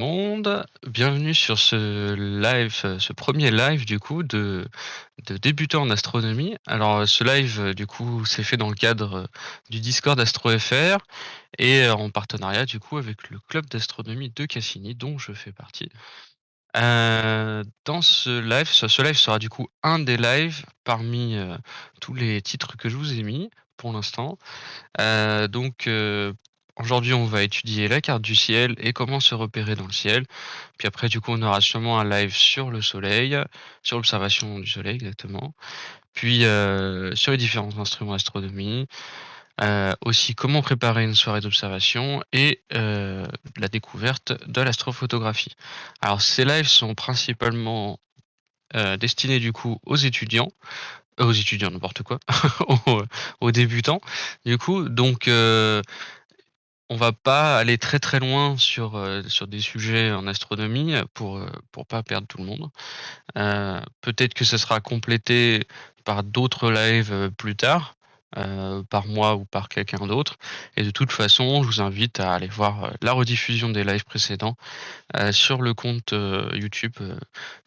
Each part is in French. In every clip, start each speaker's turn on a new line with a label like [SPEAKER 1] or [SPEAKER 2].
[SPEAKER 1] monde, bienvenue sur ce live, ce premier live du coup de débutants en astronomie. Alors, ce live, du coup, c'est fait dans le cadre, du Discord AstroFR et en partenariat du coup avec le club d'astronomie de Cassini dont je fais partie. Dans ce live sera du coup un des lives parmi, tous les titres que je vous ai mis pour l'instant. Donc, aujourd'hui, on va étudier la carte du ciel et comment se repérer dans le ciel. Puis après, du coup, on aura sûrement un live sur le soleil, sur l'observation du soleil exactement. Puis, sur les différents instruments d'astronomie, aussi comment préparer une soirée d'observation et la découverte de l'astrophotographie. Alors ces lives sont principalement, destinés du coup aux étudiants n'importe quoi, aux, aux débutants du coup donc on va pas aller très, très loin sur des sujets en astronomie, pour pas perdre tout le monde. Peut-être que ça sera complété par d'autres lives, plus tard, par moi ou par quelqu'un d'autre et de toute façon, je vous invite à aller voir, la rediffusion des lives précédents, sur le compte, YouTube,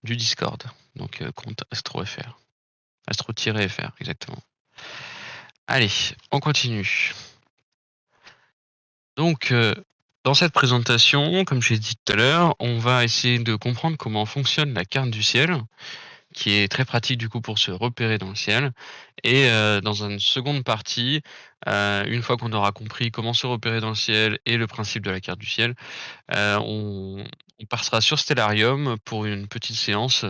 [SPEAKER 1] du Discord, donc compte AstroFR. Astro-FR exactement. Allez, on continue. Donc, dans cette présentation, comme j'ai dit tout à l'heure, on va essayer de comprendre comment fonctionne la carte du ciel, qui est très pratique du coup pour se repérer dans le ciel. Et dans une seconde partie, une fois qu'on aura compris comment se repérer dans le ciel et le principe de la carte du ciel, on passera sur Stellarium pour une petite séance,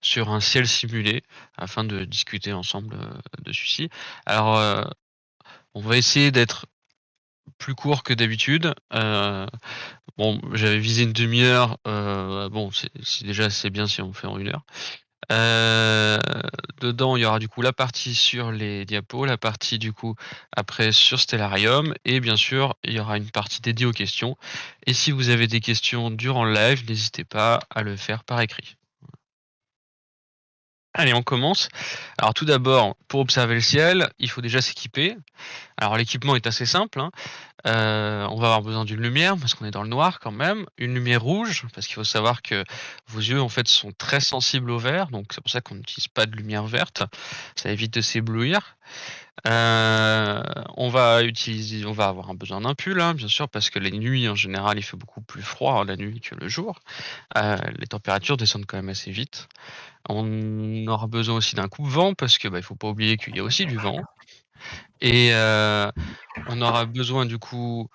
[SPEAKER 1] sur un ciel simulé afin de discuter ensemble, de celui-ci. Alors, on va essayer d'être plus court que d'habitude. Bon, j'avais visé une demi-heure, bon, c'est déjà assez bien si on fait en 1 heure. Heu, Dedans, il y aura du coup la partie sur les diapos, la partie du coup après sur Stellarium et bien sûr, il y aura une partie dédiée aux questions et si vous avez des questions durant le live, n'hésitez pas à le faire par écrit. Allez, on commence. Alors tout d'abord, pour observer le ciel, il faut déjà s'équiper. Alors l'équipement est assez simple, hein. On va avoir besoin d'une lumière parce qu'on est dans le noir quand même, une lumière rouge parce qu'il faut savoir que vos yeux en fait sont très sensibles au vert, donc c'est pour ça qu'on n'utilise pas de lumière verte, ça évite de s'éblouir. On va avoir un besoin d'un pull, hein, bien sûr, parce que les nuits en général il fait beaucoup plus froid la nuit que le jour. Les températures descendent quand même assez vite. On aura besoin aussi d'un coupe-vent parce que, bah, il faut pas oublier qu'il y a aussi du vent et on aura besoin du coup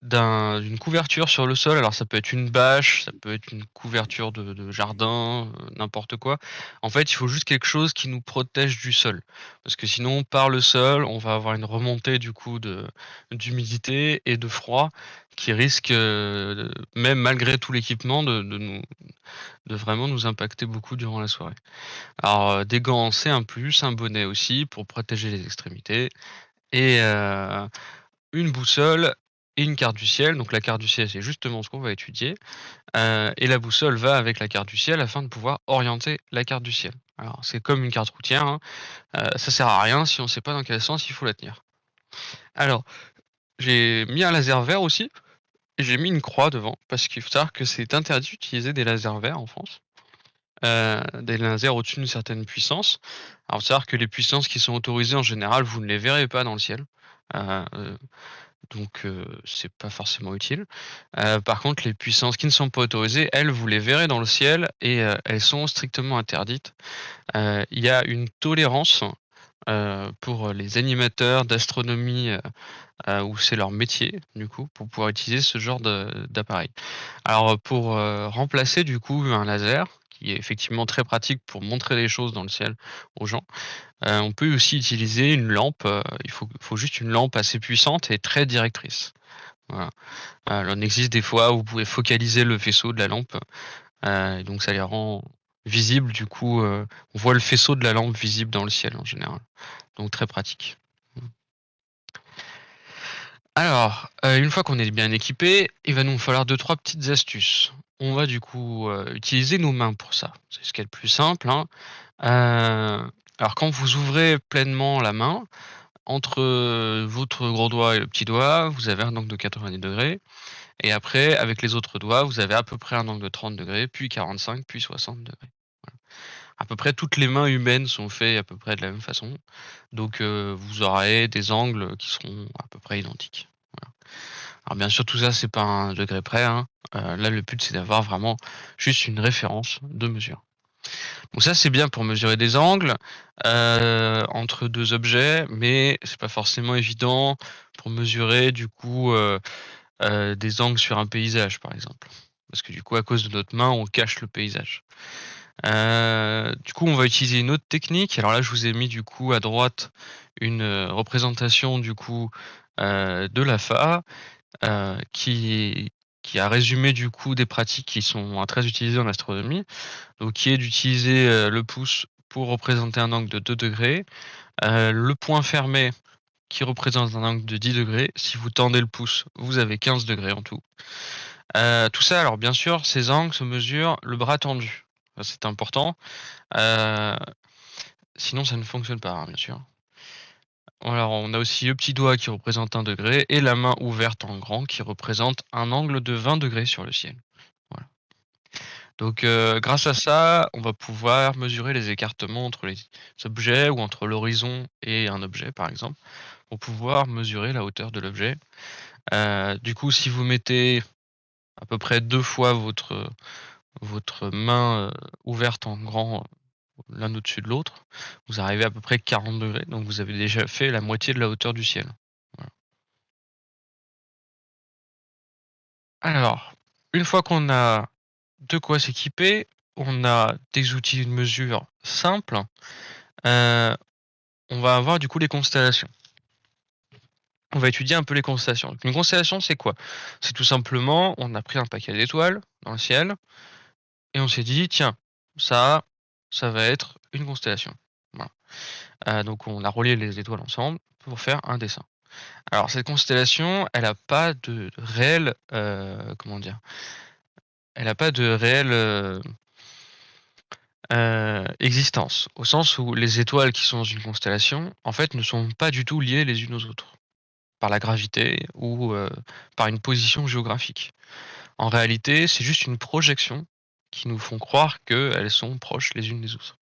[SPEAKER 1] d'une couverture sur le sol. Alors ça peut être une bâche, ça peut être une couverture de jardin, n'importe quoi. En fait, il faut juste quelque chose qui nous protège du sol. Parce que sinon, par le sol, on va avoir une remontée du coup de d'humidité et de froid qui risque, même malgré tout l'équipement de vraiment nous impacter beaucoup durant la soirée. Alors, des gants, c'est un plus, un bonnet aussi pour protéger les extrémités et une boussole et une carte du ciel. Donc la carte du ciel, c'est justement ce qu'on va étudier, et la boussole va avec la carte du ciel afin de pouvoir orienter la carte du ciel. Alors c'est comme une carte routière, hein, ça sert à rien si on ne sait pas dans quel sens il faut la tenir. Alors, j'ai mis un laser vert aussi et j'ai mis une croix devant parce qu'il faut savoir que c'est interdit d'utiliser des lasers verts en France, des lasers au-dessus d'une certaine puissance. Alors faut savoir que les puissances qui sont autorisées en général, vous ne les verrez pas dans le ciel, heu donc c'est pas forcément utile. Par contre, les puissances qui ne sont pas autorisées, elles, vous les verrez dans le ciel et elles sont strictement interdites. Il y a une tolérance, pour les animateurs d'astronomie, où c'est leur métier, du coup, pour pouvoir utiliser ce genre d'appareil. Alors, pour, remplacer, du coup, un laser, qui est effectivement très pratique pour montrer des choses dans le ciel aux gens, on peut aussi utiliser une lampe, il faut juste une lampe assez puissante et très directrice. Voilà. Il en existe des fois où vous pouvez focaliser le faisceau de la lampe, et donc ça les rend visibles du coup, on voit le faisceau de la lampe visible dans le ciel en général, donc très pratique. Mmh. Alors, une fois qu'on est bien équipé, il va nous falloir deux-trois petites astuces. On va du coup, utiliser nos mains pour ça. C'est ce qu'il y a de plus simple, hein. Alors quand vous ouvrez pleinement la main, entre, votre gros doigt et le petit doigt, vous avez un angle de 90°. et après avec les autres doigts, vous avez à peu près un angle de 30°, puis 45, puis 60°. Voilà. À peu près toutes les mains humaines sont faites à peu près de la même façon, donc vous aurez des angles qui seront à peu près identiques. Voilà. Alors bien sûr tout ça c'est pas un degré près, hein, là le but c'est d'avoir vraiment juste une référence de mesure. Donc ça, c'est bien pour mesurer des angles, entre 2 objets, mais c'est pas forcément évident pour mesurer du coup, des angles sur un paysage, par exemple. Parce que du coup, à cause de notre main, on cache le paysage. Du coup, on va utiliser une autre technique. Alors là, je vous ai mis du coup à droite une, représentation du coup, de l'AFA, qui a résumé du coup des pratiques qui sont, très utilisées en astronomie. Donc qui est d'utiliser, le pouce pour représenter un angle de 2°, le poing fermé qui représente un angle de 10°. Si vous tendez le pouce, vous avez 15° en tout. Tout ça, alors bien sûr, ces angles se mesurent le bras tendu. Ça, c'est important, heu, sinon ça ne fonctionne pas, hein, bien sûr. Alors on a aussi le petit doigt qui représente 1° et la main ouverte en grand qui représente un angle de 20° sur le ciel. Voilà. Donc, grâce à ça, on va pouvoir mesurer les écartements entre les objets ou entre l'horizon et un objet, par exemple, pour pouvoir mesurer la hauteur de l'objet. Du coup, si vous mettez à peu près 2 fois votre main, ouverte en grand, l'un au-dessus de l'autre, vous arrivez à peu près 40°, donc vous avez déjà fait la moitié de la hauteur du ciel. Voilà. Alors, une fois qu'on a de quoi s'équiper, on a des outils de mesure simples, heu on va avoir du coup les constellations. On va étudier un peu les constellations. Donc une constellation, c'est quoi? C'est tout simplement, on a pris un paquet d'étoiles dans le ciel et on s'est dit: «Tiens, ça, ça va être une constellation». Voilà. Donc on a relié les étoiles ensemble pour faire un dessin. Alors cette constellation, elle a pas de réelle, comment dire? Elle a pas de réelle, existence. Au sens où les étoiles qui sont dans une constellation, en fait, ne sont pas du tout liées les unes aux autres. Par la gravité ou, par une position géographique. En réalité, c'est juste une projection qui nous font croire qu'elles sont proches les unes des autres.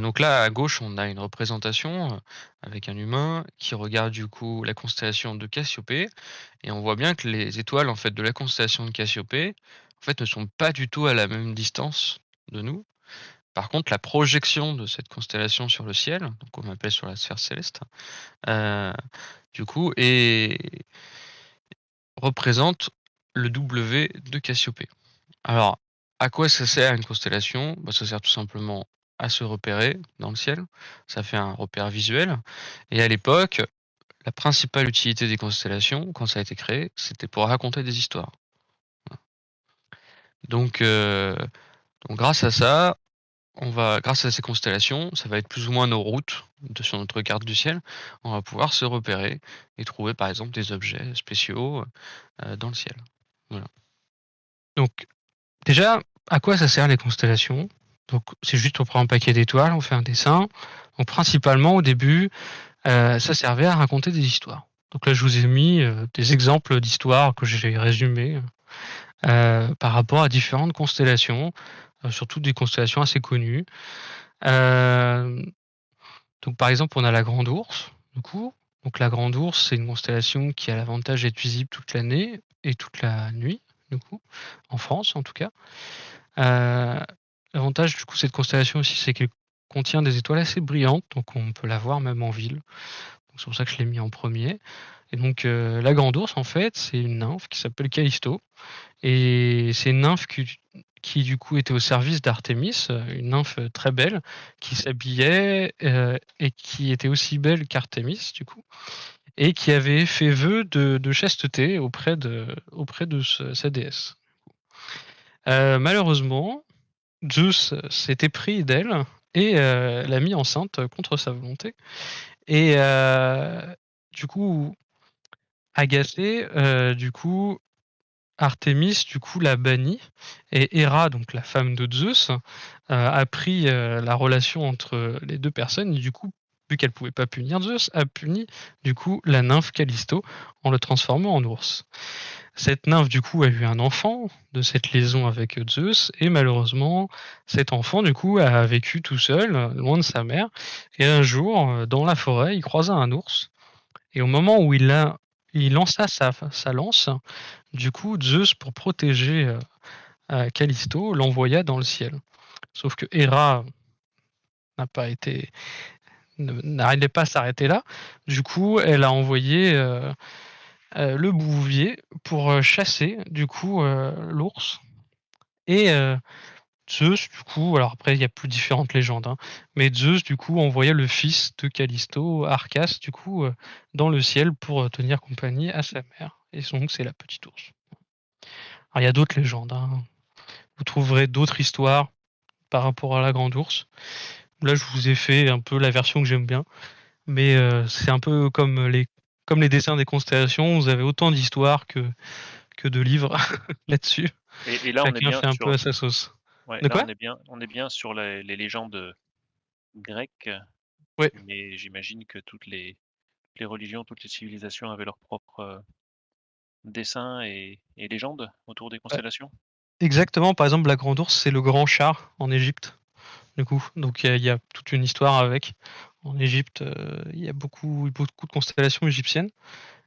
[SPEAKER 1] Donc là, à gauche, on a une représentation, avec un humain qui regarde du coup la constellation de Cassiopée et on voit bien que les étoiles en fait de la constellation de Cassiopée, en fait, ne sont pas du tout à la même distance de nous. Par contre, la projection de cette constellation sur le ciel, donc on appelle sur la sphère céleste, heu, du coup représente le W de Cassiopée. Alors, à quoi ça sert une constellation? Bah, ça sert tout simplement à se repérer dans le ciel. Ça fait un repère visuel. Et à l'époque, la principale utilité des constellations, quand ça a été créé, c'était pour raconter des histoires. Donc, grâce à ça, grâce à ces constellations, ça va être plus ou moins nos routes sur notre carte du ciel. On va pouvoir se repérer et trouver par exemple des objets spéciaux dans le ciel. Voilà. Donc déjà, à quoi ça sert les constellations? Donc c'est juste on prend un paquet d'étoiles, on fait un dessin. Donc principalement au début, ça servait à raconter des histoires. Donc là je vous ai mis, des exemples d'histoires que j'ai résumées, par rapport à différentes constellations, surtout des constellations assez connues. Hem, donc par exemple on a la Grande Ourse, du coup. Donc la Grande Ourse, c'est une constellation qui a l'avantage d'être visible toute l'année et toute la nuit, du coup, en France en tout cas. Heu, L'avantage du coup cette constellation aussi, c'est qu'elle contient des étoiles assez brillantes, donc on peut la voir même en ville. Donc c'est pour ça que je l'ai mis en premier. Et donc la Grande Ourse en fait, c'est une nymphe qui s'appelle Callisto et c'est une nymphe qui du coup était au service d'Artémis, une nymphe, très belle qui s'habillait, et qui était aussi belle qu'Artémis du coup et qui avait fait vœu de chasteté auprès de sa déesse. Malheureusement, Zeus s'était pris d'elle et l'a mis enceinte contre sa volonté et du coup, agacée, du coup, Artémis, du coup, l'a bannie et Héra, donc la femme de Zeus, a pris, la relation entre les 2 personnes et du coup, vu qu'elle pouvait pas punir Zeus, a puni, du coup, la nymphe Callisto en le transformant en ours. Cette nymphe, du coup, a eu un enfant de cette liaison avec Zeus, et malheureusement, cet enfant, du coup, a vécu tout seul, loin de sa mère. Et un jour, dans la forêt, il croisa un ours. Et au moment où il lança sa lance, du coup, Zeus, pour protéger Callisto, l'envoya dans le ciel. Sauf que Héra n'a pas été, n'arrivait pas à s'arrêter là. Du coup, elle a envoyé le bouvier pour chasser, du coup, l'ours. Et Zeus, du coup, alors après, il y a plus différentes légendes, hein, mais Zeus, du coup, envoya le fils de Callisto, Arcas, du coup, dans le ciel pour tenir compagnie à sa mère. Et donc, c'est la petite ours. Alors, il y a d'autres légendes, hein. Vous trouverez d'autres histoires par rapport à la grande ours. Là, je vous ai fait un peu la version que j'aime bien, mais c'est un peu comme les dessins des constellations, vous avez autant d'histoires que de livres là-dessus.
[SPEAKER 2] Et là, on est
[SPEAKER 1] Chacun
[SPEAKER 2] bien
[SPEAKER 1] fait un peu
[SPEAKER 2] sur
[SPEAKER 1] à sa sauce.
[SPEAKER 2] ouais,
[SPEAKER 1] De
[SPEAKER 2] là,
[SPEAKER 1] quoi?
[SPEAKER 2] on est bien sur les légendes, grecques,
[SPEAKER 1] Oui.
[SPEAKER 2] mais j'imagine que toutes les religions, toutes les civilisations avaient leurs propres, dessins et légendes autour des constellations?
[SPEAKER 1] Exactement, par exemple, la grande ours, c'est le grand char en Égypte, du coup. Donc il y a toute une histoire avec. En Égypte, il y a beaucoup de constellations égyptiennes.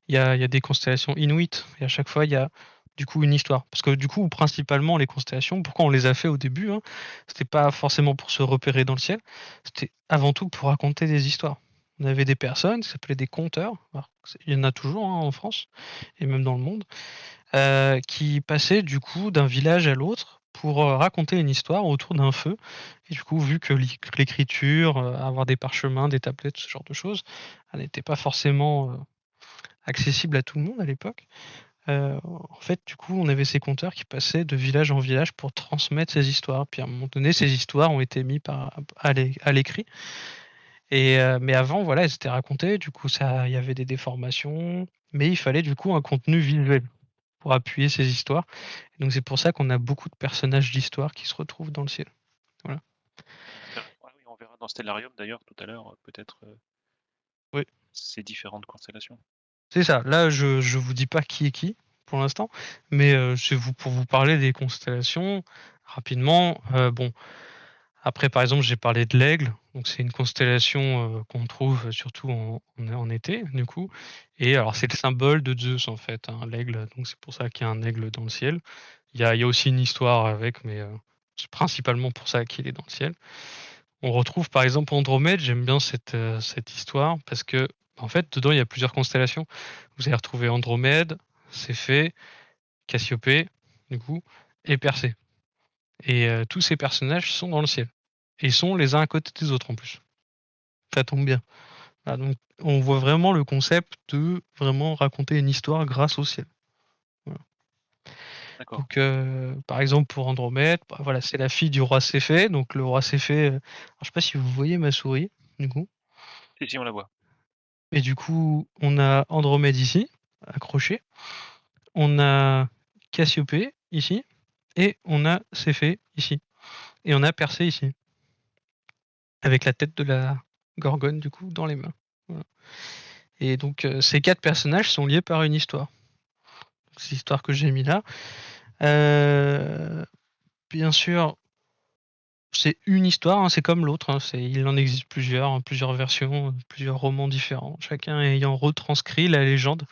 [SPEAKER 1] Il y a des constellations inuites et à chaque fois, il y a du coup une histoire. Parce que du coup, principalement les constellations, pourquoi on les a fait au début, hein, c'était pas forcément pour se repérer dans le ciel, c'était avant tout pour raconter des histoires. On avait des personnes qui s'appelaient des conteurs, alors, il y en a toujours, hein, en France et même dans le monde, qui passaient du coup d'un village à l'autre pour raconter une histoire autour d'un feu. Et du coup, vu que l'écriture, avoir des parchemins, des tablettes, ce genre de choses, elle n'était pas forcément accessible à tout le monde à l'époque. En fait, du coup, on avait ces conteurs qui passaient de village en village pour transmettre ces histoires. Puis à un moment donné, ces histoires ont été mises à l'écrit. Et mais avant, voilà, elles étaient racontées. Du coup, il y avait des déformations, mais il fallait du coup un contenu visuel pour appuyer ces histoires. Donc c'est pour ça qu'on a beaucoup de personnages d'histoire qui se retrouvent dans le ciel. Voilà.
[SPEAKER 2] Intéressant. Ah oui, on verra dans Stellarium d'ailleurs tout à l'heure, peut-être,
[SPEAKER 1] Oui,
[SPEAKER 2] ces différentes constellations.
[SPEAKER 1] c'est ça. Là, je vous dis pas qui est qui pour l'instant, mais c'est pour vous parler des constellations rapidement. Bon, après, par exemple, j'ai parlé de l'Aigle, donc c'est une constellation qu'on trouve surtout en été, du coup. Et alors, c'est le symbole de Zeus en fait, hein, l'Aigle. Donc c'est pour ça qu'il y a un aigle dans le ciel. Il y a aussi une histoire avec, mais c'est principalement pour ça qu'il est dans le ciel. On retrouve par exemple Andromède, j'aime bien cette histoire parce que en fait dedans il y a plusieurs constellations. Vous allez retrouver Andromède, Céphée, Cassiopée, du coup, et Persée. Et tous ces personnages sont dans le ciel. Et ils sont les uns à côté des autres en plus. Ça tombe bien. Voilà, donc on voit vraiment le concept de vraiment raconter une histoire grâce au ciel. Voilà.
[SPEAKER 2] D'accord.
[SPEAKER 1] Donc par exemple pour Andromède, bah, voilà, c'est la fille du roi Céphée. Donc le roi Céphée, alors, je sais pas si vous voyez ma souris, du coup.
[SPEAKER 2] Si, si, on la voit.
[SPEAKER 1] Et du coup, on a Andromède ici, accroché. On a Cassiopée ici. Et on a Céphée ici. Et on a Persée ici. Avec la tête de la Gorgone, du coup, dans les mains. Voilà. Et donc, ces 4 personnages sont liés par une histoire. C'est l'histoire que j'ai mis là. Bien sûr, c'est une histoire, hein, c'est comme l'autre, hein, il en existe plusieurs, hein, plusieurs versions, plusieurs romans différents, chacun ayant retranscrit la légende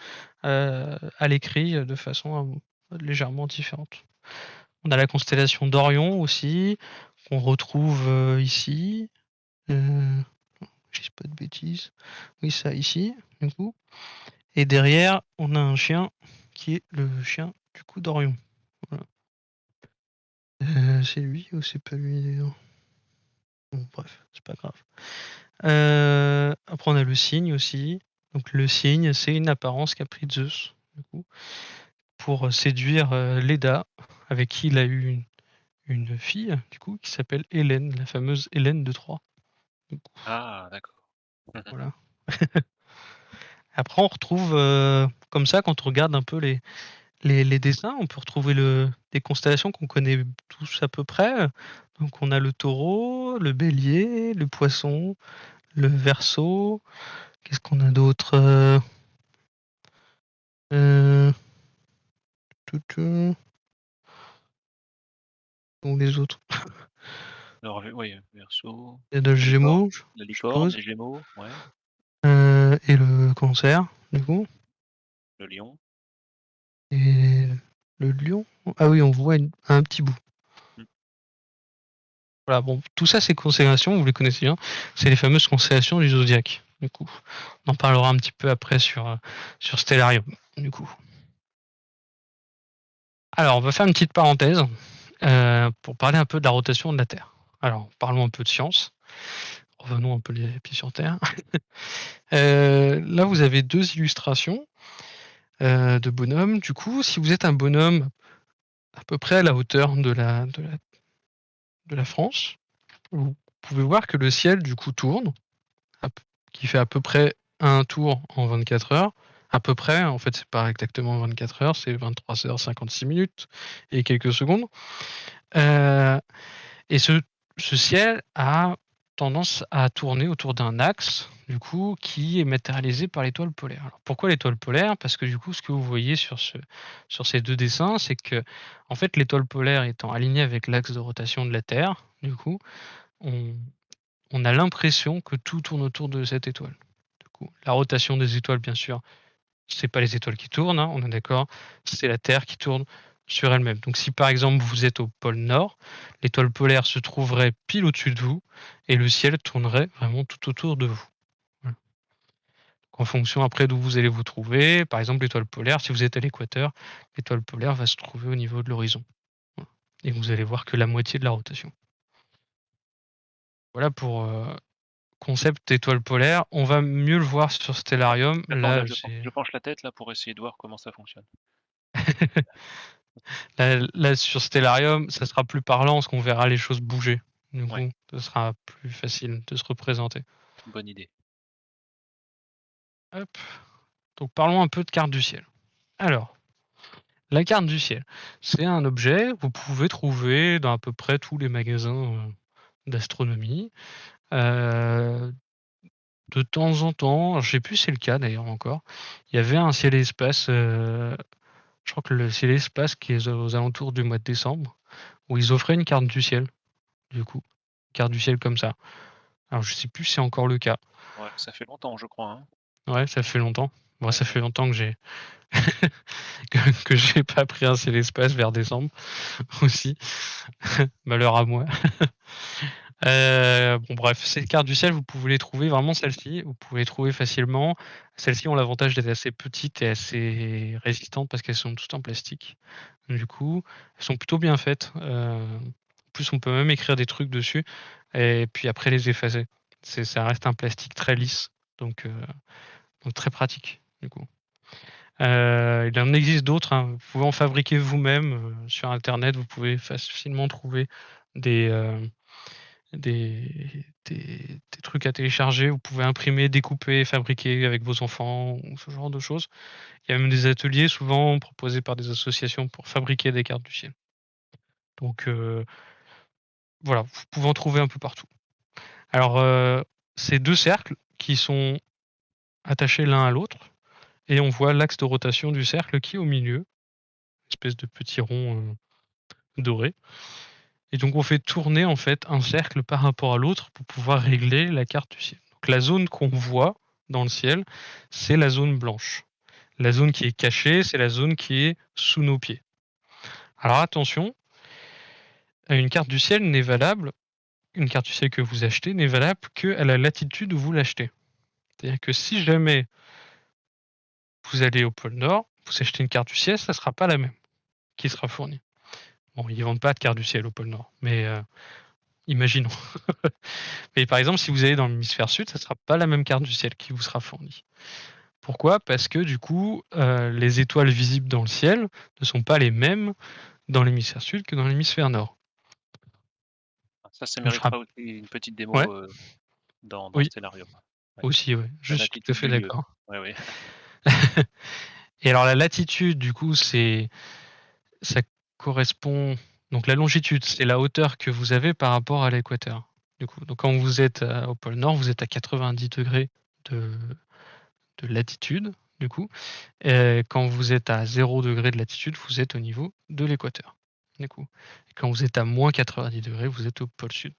[SPEAKER 1] à l'écrit de façon légèrement différente. On a la constellation d'Orion aussi, qu'on retrouve ici. Euh, je dis pas de bêtises. Oui, ça ici, du coup. Et derrière, on a un chien qui est le chien du coup d'Orion. Voilà. C'est lui ou c'est pas lui d'ailleurs? Bon, bref, c'est pas grave. Après, on a le cygne aussi. Donc, le cygne, c'est une apparence qu'a pris Zeus, du coup, pour séduire Leda, avec qui il a eu une fille, du coup, qui s'appelle Hélène, la fameuse Hélène de Troie. Du coup,
[SPEAKER 2] Ah d'accord.
[SPEAKER 1] voilà. Après, on retrouve, comme ça, quand on regarde un peu les dessins, on peut retrouver des constellations qu'on connaît tous à peu près. Donc, on a le taureau, le bélier, le poisson, le verseau. Qu'est-ce qu'on a d'autre? Euh, Ou les autres.
[SPEAKER 2] Alors, oui, Verseau,
[SPEAKER 1] Il y a le
[SPEAKER 2] la licorne
[SPEAKER 1] Gémeaux,
[SPEAKER 2] la
[SPEAKER 1] je
[SPEAKER 2] licorne,
[SPEAKER 1] suppose.
[SPEAKER 2] les Gémeaux, ouais,
[SPEAKER 1] Et le Cancer, du coup.
[SPEAKER 2] le Lion.
[SPEAKER 1] Et le Lion. Ah oui, on voit un petit bout.
[SPEAKER 2] Mmh.
[SPEAKER 1] Voilà, bon, tout ça, c'est constellations, vous les connaissez bien. C'est les fameuses constellations du zodiaque, du coup. On en parlera un petit peu après sur Stellarium, du coup. Alors, on va faire une petite parenthèse pour parler un peu de la rotation de la Terre. Alors, parlons un peu de science. Revenons un peu les pieds sur Terre. Là, vous avez deux illustrations de bonhommes. Du coup, si vous êtes un bonhomme à peu près à la hauteur de la France, vous pouvez voir que le ciel, du coup, tourne, qui fait à peu près un tour en 24 heures. À peu près, en fait, c'est pas exactement 24 heures, c'est 23h56 minutes et quelques secondes. Et ce ciel a tendance à tourner autour d'un axe, du coup, qui est matérialisé par l'étoile polaire. Alors, pourquoi l'étoile polaire? Parce que du coup, ce que vous voyez sur ces deux dessins, c'est que, en fait, l'étoile polaire étant alignée avec l'axe de rotation de la Terre, du coup, on, on a l'impression que tout tourne autour de cette étoile. Du coup, la rotation des étoiles, bien sûr, c'est pas les étoiles qui tournent, hein, on est d'accord, c'est la Terre qui tourne sur elle-même. Donc si par exemple vous êtes au pôle Nord, l'étoile polaire se trouverait pile au-dessus de vous et le ciel tournerait vraiment tout autour de vous. Voilà. En fonction après d'où vous allez vous trouver, par exemple l'étoile polaire, si vous êtes à l'équateur, l'étoile polaire va se trouver au niveau de l'horizon. Voilà. Et vous allez voir que la moitié de la rotation. Voilà pour concept étoile polaire. On va mieux le voir sur Stellarium.
[SPEAKER 2] Attends, là,
[SPEAKER 1] Là, j'ai
[SPEAKER 2] je penche la tête là pour essayer de voir comment ça fonctionne.
[SPEAKER 1] Là, sur Stellarium, ça sera plus parlant parce qu'on verra les choses bouger. Du
[SPEAKER 2] Ouais,
[SPEAKER 1] coup, ce sera plus facile de se représenter.
[SPEAKER 2] bonne idée.
[SPEAKER 1] Hop. Donc parlons un peu de carte du ciel. Alors, la carte du ciel, c'est un objet que vous pouvez trouver dans à peu près tous les magasins d'astronomie. Euh, de temps en temps, je sais plus si c'est le cas d'ailleurs encore, il y avait un ciel et espace, je crois que le ciel et espace qui est aux alentours du mois de décembre, où ils offraient une carte du ciel, du coup. Une carte du ciel comme ça. Alors je sais plus si c'est encore le cas.
[SPEAKER 2] Ouais, ça fait longtemps, je crois, hein.
[SPEAKER 1] Ouais, ça fait longtemps. Moi,
[SPEAKER 2] Ouais,
[SPEAKER 1] ça
[SPEAKER 2] ouais.
[SPEAKER 1] fait longtemps que j'ai que j'ai pas pris un l'espace vers décembre aussi. Malheur à moi. Bon bref, ces cartes du ciel, vous pouvez les trouver vraiment celles-ci, vous pouvez les trouver facilement. Celles-ci ont l'avantage d'être assez petites et assez résistantes parce qu'elles sont toutes en plastique. Du coup, elles sont plutôt bien faites. En plus, on peut même écrire des trucs dessus et puis après les effacer. Ça reste un plastique très lisse, donc très pratique, du coup. Il en existe d'autres, hein. Vous pouvez en fabriquer vous-même sur internet. Vous pouvez facilement trouver des, des trucs à télécharger. Vous pouvez imprimer, découper, fabriquer avec vos enfants ou ce genre de choses. Il y a même des ateliers souvent proposés par des associations pour fabriquer des cartes du ciel. Donc voilà, vous pouvez en trouver un peu partout. Alors c'est deux cercles qui sont attachés l'un à l'autre et on voit l'axe de rotation du cercle qui est au milieu, espèce de petit rond doré. Et donc on fait tourner en fait un cercle par rapport à l'autre pour pouvoir régler la carte du ciel. Donc la zone qu'on voit dans le ciel, c'est la zone blanche. La zone qui est cachée, c'est la zone qui est sous nos pieds. Alors attention, une carte du ciel n'est valable, une carte du ciel que vous achetez n'est valable qu'à la latitude où vous l'achetez. C'est-à-dire que si jamais vous allez au pôle Nord, vous achetez une carte du ciel, ça ne sera pas la même qui sera fournie. Bon, ils ne vendent pas de carte du ciel au pôle Nord, mais imaginons. Mais par exemple, si vous allez dans l'hémisphère sud, ça ne sera pas la même carte du ciel qui vous sera fournie. Pourquoi? Parce que du coup, les étoiles visibles dans le ciel ne sont pas les mêmes dans l'hémisphère sud que dans l'hémisphère nord.
[SPEAKER 2] Ça
[SPEAKER 1] Donc je rapp
[SPEAKER 2] mériterait aussi une petite
[SPEAKER 1] Ouais,
[SPEAKER 2] démo, dans
[SPEAKER 1] oui,
[SPEAKER 2] Stellarium. Ouais.
[SPEAKER 1] aussi, ouais, je
[SPEAKER 2] La
[SPEAKER 1] suis tout à
[SPEAKER 2] latitude
[SPEAKER 1] fait
[SPEAKER 2] du lieu.
[SPEAKER 1] d'accord.
[SPEAKER 2] Ouais, ouais.
[SPEAKER 1] Et alors la latitude, du coup, ça correspond, donc la longitude, c'est la hauteur que vous avez par rapport à l'équateur. Du coup, donc quand vous êtes au pôle nord, vous êtes à 90 degrés de latitude, du coup. Quand vous êtes à 0° de latitude, vous êtes au niveau de l'équateur, du coup. Et quand vous êtes à -90°, vous êtes au pôle sud.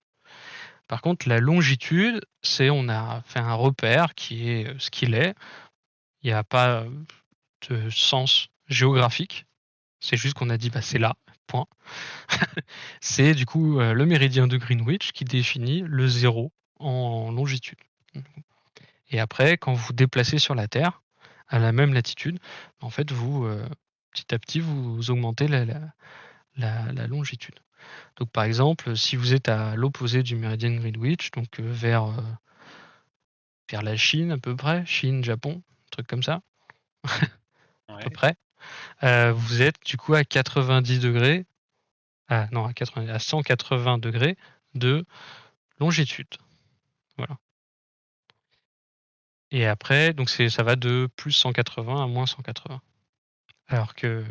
[SPEAKER 1] Par contre, la longitude, c'est on a fait un repère qui est, ce qu'il est. Il y a pas, de sens géographique. C'est juste qu'on a dit: «Bah, c'est là, point». C'est du coup, le méridien de Greenwich qui définit le 0 en longitude. Et après, quand vous vous déplacez sur la Terre, à la même latitude, en fait, vous, petit à petit, vous augmentez la longitude. Donc par exemple, si vous êtes à l'opposé du méridien de Greenwich, donc vers la Chine à peu près, Chine, Japon, un truc comme ça, à peu
[SPEAKER 2] Ouais,
[SPEAKER 1] près, vous êtes du coup à 90°, ah non à 180° de longitude. Voilà. Et après, donc ça va de +180 à -180. Alors que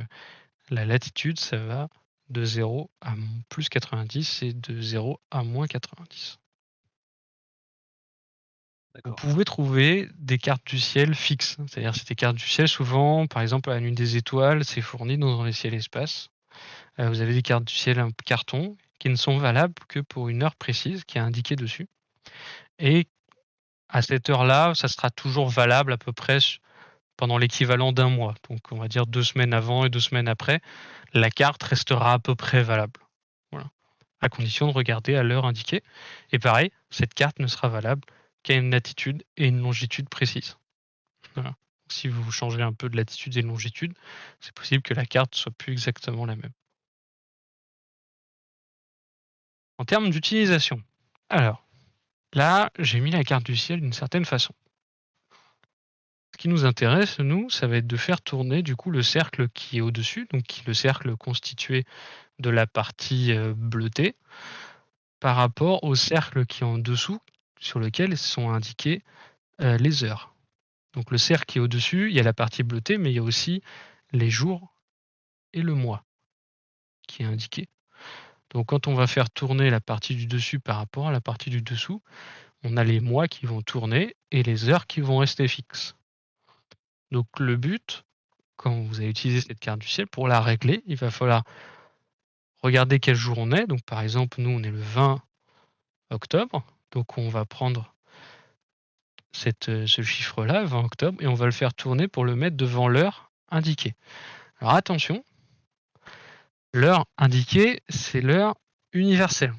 [SPEAKER 1] la latitude, ça va de 0 à +90 et de 0 à -90. Vous
[SPEAKER 2] d'accord.
[SPEAKER 1] pouvez trouver des cartes du ciel fixes. C'est-à-dire c'est des cartes du ciel souvent, par exemple à la nuit des étoiles, c'est fourni dans les ciels espace. Vous avez des cartes du ciel en carton qui ne sont valables que pour une heure précise qui est indiquée dessus et à cette heure-là, ça sera toujours valable à peu près pendant l'équivalent d'un mois. Donc on va dire 2 semaines avant et 2 semaines après, la carte restera à peu près valable. Voilà. À condition de regarder à l'heure indiquée. Et pareil, cette carte ne sera valable qu'à une latitude et une longitude précises. Voilà. Si vous changez un peu de latitude et de longitude, c'est possible que la carte soit plus exactement la même. En termes d'utilisation, alors là, j'ai mis la carte du ciel d'une certaine façon. Ce qui nous intéresse, nous, ça va être de faire tourner du coup le cercle qui est au-dessus, donc qui est le cercle constitué de la partie bleutée, par rapport au cercle qui est en dessous, sur lequel sont indiquées les heures. Donc le cercle qui est au-dessus, il y a la partie bleutée, mais il y a aussi les jours et le mois qui est indiqué. Donc quand on va faire tourner la partie du dessus par rapport à la partie du dessous, on a les mois qui vont tourner et les heures qui vont rester fixes. Donc le but, quand vous allez utiliser cette carte du ciel, pour la régler, il va falloir regarder quel jour on est. Donc par exemple, nous, on est le 20 octobre. Donc on va prendre ce chiffre-là, 20 octobre, et on va le faire tourner pour le mettre devant l'heure indiquée. Alors attention, l'heure indiquée, c'est l'heure universelle.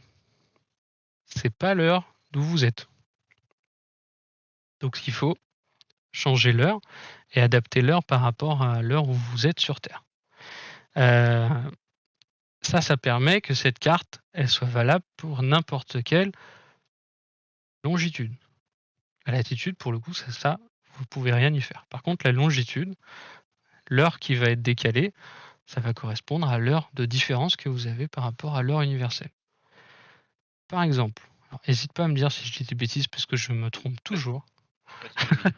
[SPEAKER 1] C'est pas l'heure d'où vous êtes. Donc ce qu'il faut, changer l'heure et adapter l'heure par rapport à l'heure où vous êtes sur Terre. Heu, ça permet que cette carte, elle soit valable pour n'importe quelle longitude. La latitude, pour le coup, c'est ça, vous pouvez rien y faire. Par contre, la longitude, l'heure qui va être décalée, ça va correspondre à l'heure de différence que vous avez par rapport à l'heure universelle. Par exemple, alors hésite pas à me dire si je dis des bêtises parce que je me trompe
[SPEAKER 2] Vas-y,
[SPEAKER 1] toujours.
[SPEAKER 2] vas-y, vas-y,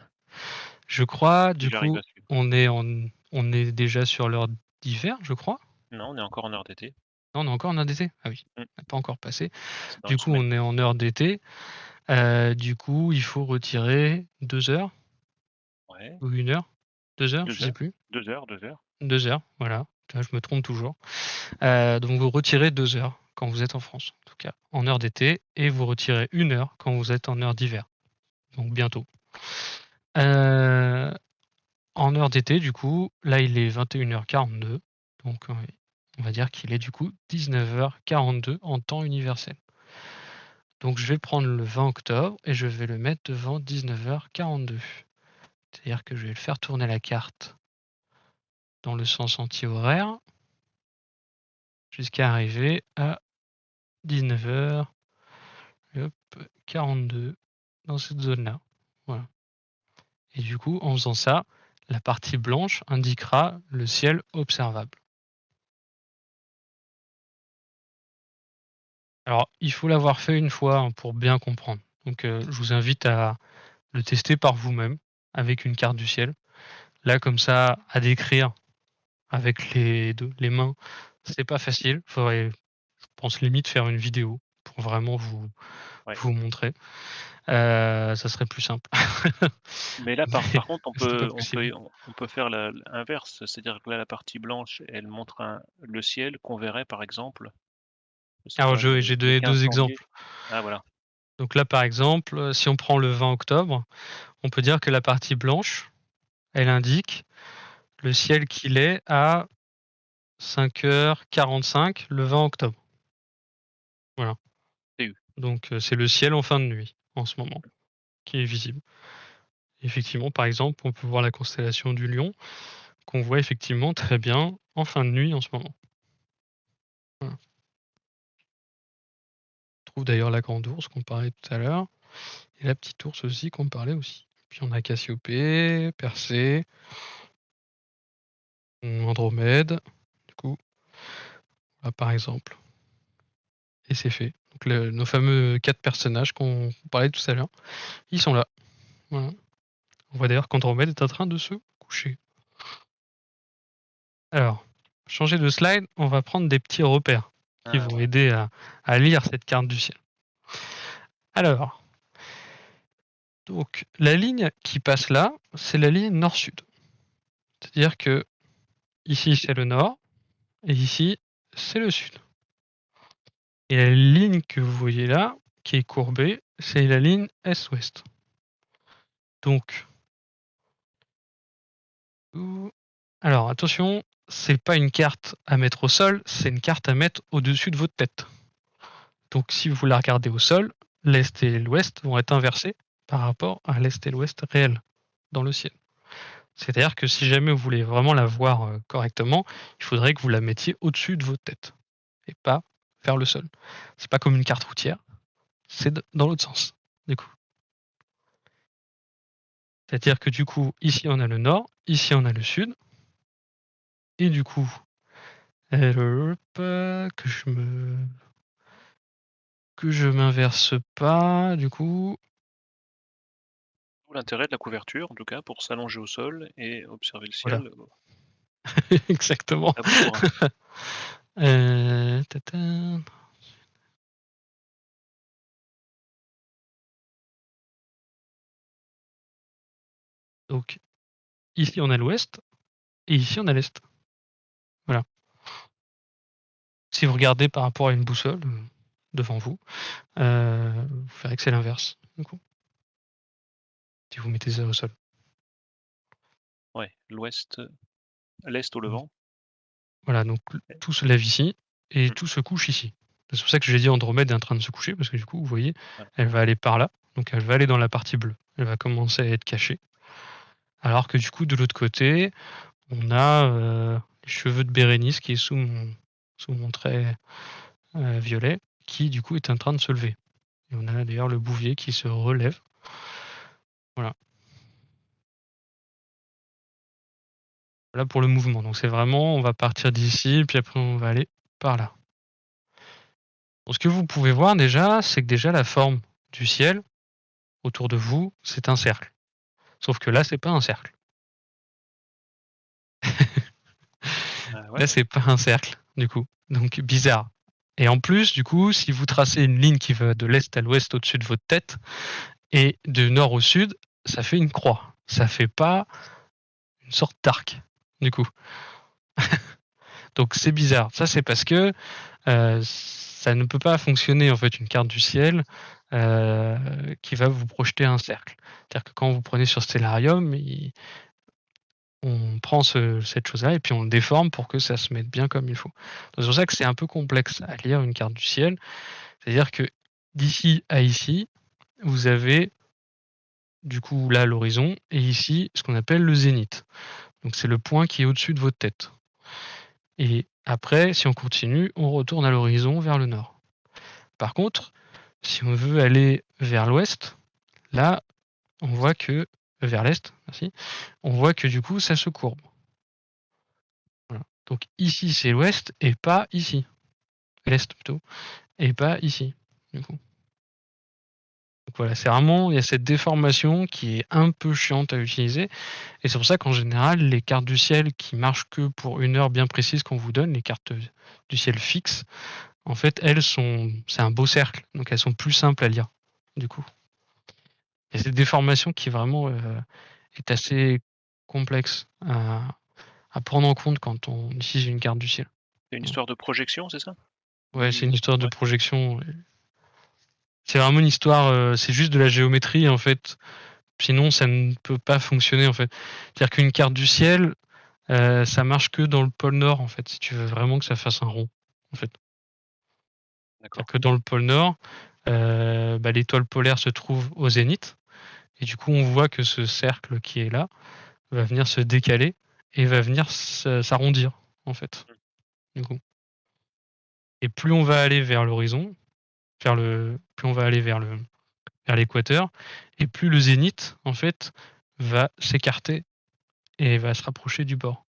[SPEAKER 1] Je crois,
[SPEAKER 2] si
[SPEAKER 1] du
[SPEAKER 2] j'arrive
[SPEAKER 1] coup,
[SPEAKER 2] à suivre.
[SPEAKER 1] on est déjà sur l'heure d'hiver, je crois?
[SPEAKER 2] Non, on est encore en heure d'été.
[SPEAKER 1] Non, on est encore en heure d'été? Ah oui,
[SPEAKER 2] Mmh,
[SPEAKER 1] on n'est pas encore passé.
[SPEAKER 2] c'est dans
[SPEAKER 1] Du
[SPEAKER 2] une
[SPEAKER 1] coup,
[SPEAKER 2] semaine.
[SPEAKER 1] on est en heure d'été. Du coup, il faut retirer 2 heures
[SPEAKER 2] Ouais,
[SPEAKER 1] ou 1 heure? 2 heures? Je
[SPEAKER 2] 2
[SPEAKER 1] sais
[SPEAKER 2] heures,
[SPEAKER 1] plus.
[SPEAKER 2] 2 heures, 2 heures.
[SPEAKER 1] 2 heures, voilà. Tu vois, je me trompe toujours. Donc vous retirez 2 heures quand vous êtes en France, en tout cas, en heure d'été et vous retirez 1 heure quand vous êtes en heure d'hiver, donc bientôt. Heu, En heure d'été, du coup, là, il est 21h42, donc on va dire qu'il est, du coup, 19h42 en temps universel. Donc je vais prendre le 20 octobre et je vais le mettre devant 19h42. C'est-à-dire que je vais le faire tourner la carte dans le sens anti-horaire jusqu'à arriver à 19h et hop, 42 dans cette zone-là. Voilà. Et du coup, en faisant ça, la partie blanche indiquera le ciel observable. Alors, il faut l'avoir fait une fois, hein, pour bien comprendre. Donc, je vous invite à le tester par vous-même avec une carte du ciel. Là, comme ça, à décrire avec les mains, c'est pas facile. Faudrait, je pense, limite faire une vidéo pour vraiment
[SPEAKER 2] Ouais.
[SPEAKER 1] vous montrer. ça serait plus simple.
[SPEAKER 2] Mais là, par
[SPEAKER 1] Mais
[SPEAKER 2] par contre, on
[SPEAKER 1] c'est pas
[SPEAKER 2] peut on
[SPEAKER 1] possible.
[SPEAKER 2] peut on peut faire l'inverse, c'est-à-dire que là, la partie blanche, elle montre le ciel qu'on verrait, par exemple, je sais
[SPEAKER 1] Alors
[SPEAKER 2] pas,
[SPEAKER 1] je j'ai
[SPEAKER 2] le
[SPEAKER 1] donné
[SPEAKER 2] 15
[SPEAKER 1] 2
[SPEAKER 2] janvier.
[SPEAKER 1] exemples.
[SPEAKER 2] Ah voilà,
[SPEAKER 1] Donc là, par exemple, si on prend le 20 octobre, on peut dire que la partie blanche, elle indique le ciel qu'il est à 5h45 le 20 octobre. Voilà.
[SPEAKER 2] TU.
[SPEAKER 1] Donc c'est le ciel en fin de nuit, en ce moment, qui est visible. Effectivement, par exemple, on peut voir la constellation du Lion, qu'on voit effectivement très bien en fin de nuit en ce moment. Voilà. On trouve d'ailleurs la grande ourse qu'on parlait tout à l'heure, et la petite ourse aussi qu'on parlait aussi. Puis on a Cassiopée, Persée, Andromède, du coup, là, par exemple. Et c'est fait. Donc nos fameux 4 personnages qu'on parlait tout à l'heure, ils sont là. Voilà. On voit d'ailleurs qu'Andromède est en train de se coucher. Alors, changer de slide, on va prendre des petits repères qui
[SPEAKER 2] Ah
[SPEAKER 1] vont
[SPEAKER 2] ouais,
[SPEAKER 1] aider à lire cette carte du ciel. Alors, donc la ligne qui passe là, c'est la ligne nord-sud. C'est-à-dire que ici c'est le nord et ici c'est le sud. Et la ligne que vous voyez là, qui est courbée, c'est la ligne est-ouest. Donc, alors attention, c'est pas une carte à mettre au sol, c'est une carte à mettre au-dessus de votre tête. Donc si vous la regardez au sol, l'est et l'ouest vont être inversés par rapport à l'est et l'ouest réel dans le ciel. C'est-à-dire que si jamais vous voulez vraiment la voir correctement, il faudrait que vous la mettiez au-dessus de votre tête et pas vers le sol. C'est pas comme une carte routière, c'est dans l'autre sens, du coup. C'est-à-dire que du coup, ici on a le nord, ici on a le sud, et du coup, que je m'inverse pas, du coup,
[SPEAKER 2] d'où l'intérêt de la couverture, en tout cas, pour s'allonger au sol et observer le
[SPEAKER 1] voilà,
[SPEAKER 2] ciel,
[SPEAKER 1] exactement.
[SPEAKER 2] à bout de bras.
[SPEAKER 1] Tata. Donc ici on a l'ouest et ici on a l'est. Voilà. Si vous regardez par rapport à une boussole devant vous, vous verrez que c'est l'inverse, du coup, si vous mettez ça au sol.
[SPEAKER 2] Ouais, l'est au
[SPEAKER 1] Mmh.
[SPEAKER 2] levant.
[SPEAKER 1] Voilà, donc
[SPEAKER 2] Et
[SPEAKER 1] tout se lève ici et
[SPEAKER 2] mmh,
[SPEAKER 1] tout se couche ici. C'est pour ça que j'ai dit Andromède est en train de se coucher parce que du coup, vous voyez,
[SPEAKER 2] voilà.
[SPEAKER 1] elle va aller par là, donc elle va aller dans la partie bleue. Elle va commencer à être cachée. Alors que du coup, de l'autre côté, on a, les cheveux de Bérénice qui est sous mon trait, violet, qui du coup est en train de se lever. Et on a d'ailleurs le bouvier qui se relève. Voilà. Voilà pour le mouvement. Donc c'est vraiment, on va partir d'ici, puis après on va aller par là. Donc ce que vous pouvez voir déjà, c'est que déjà la forme du ciel autour de vous, c'est un cercle. Sauf que là, c'est pas un cercle.
[SPEAKER 2] Ouais,
[SPEAKER 1] Là, c'est pas un cercle, du coup. Donc bizarre. Et en plus, du coup, si vous tracez une ligne qui va de l'est à l'ouest au-dessus de votre tête et du nord au sud, ça fait une croix. Ça fait pas une sorte d'arc, du coup. Donc c'est bizarre. Ça, c'est parce que ça ne peut pas fonctionner en fait une carte du ciel qui va vous projeter un cercle. C'est-à-dire que quand vous prenez sur Stellarium, on prend cette chose-là et puis on le déforme pour que ça se mette bien comme il faut. C'est pour ça que c'est un peu complexe à lire une carte du ciel. C'est-à-dire que d'ici à ici, vous avez du coup là l'horizon et ici ce qu'on appelle le zénith. Donc c'est le point qui est au-dessus de votre tête. Et après, si on continue, on retourne à l'horizon vers le nord. Par contre, si on veut aller vers l'ouest, là, on voit que vers l'est, merci, on voit que du coup, ça se courbe. Voilà. Donc ici, c'est l'ouest et pas ici. L'est plutôt, et pas ici, du coup. Donc voilà, c'est vraiment, il y a cette déformation qui est un peu chiante à utiliser. Et c'est pour ça qu'en général, les cartes du ciel qui marchent que pour une heure bien précise qu'on vous donne, les cartes du ciel fixes, en fait, c'est un beau cercle. Donc elles sont plus simples à lire, du coup. Il y a cette déformation qui vraiment, est assez complexe à prendre en compte quand on utilise une carte du ciel.
[SPEAKER 2] C'est une
[SPEAKER 1] Mmh.
[SPEAKER 2] histoire de projection, c'est ça?
[SPEAKER 1] Ouais, c'est une
[SPEAKER 2] Du
[SPEAKER 1] histoire de
[SPEAKER 2] Ouais,
[SPEAKER 1] projection, c'est vraiment une histoire, c'est juste de la géométrie, en fait. Sinon, ça ne peut pas fonctionner, en fait. C'est-à-dire qu'une carte du ciel, ça marche que dans le pôle Nord, en fait, si tu veux vraiment que ça fasse un rond, en fait. C'est-à-dire
[SPEAKER 2] d'accord.
[SPEAKER 1] que dans le pôle Nord, l'étoile polaire se trouve au zénith et du coup, on voit que ce cercle qui est là va venir se décaler et va venir s'arrondir, en fait,
[SPEAKER 2] Mmh.
[SPEAKER 1] du coup. Et plus on va aller vers l'horizon, plus on va aller vers l'équateur et plus le zénith, en fait, va s'écarter et va se rapprocher du bord.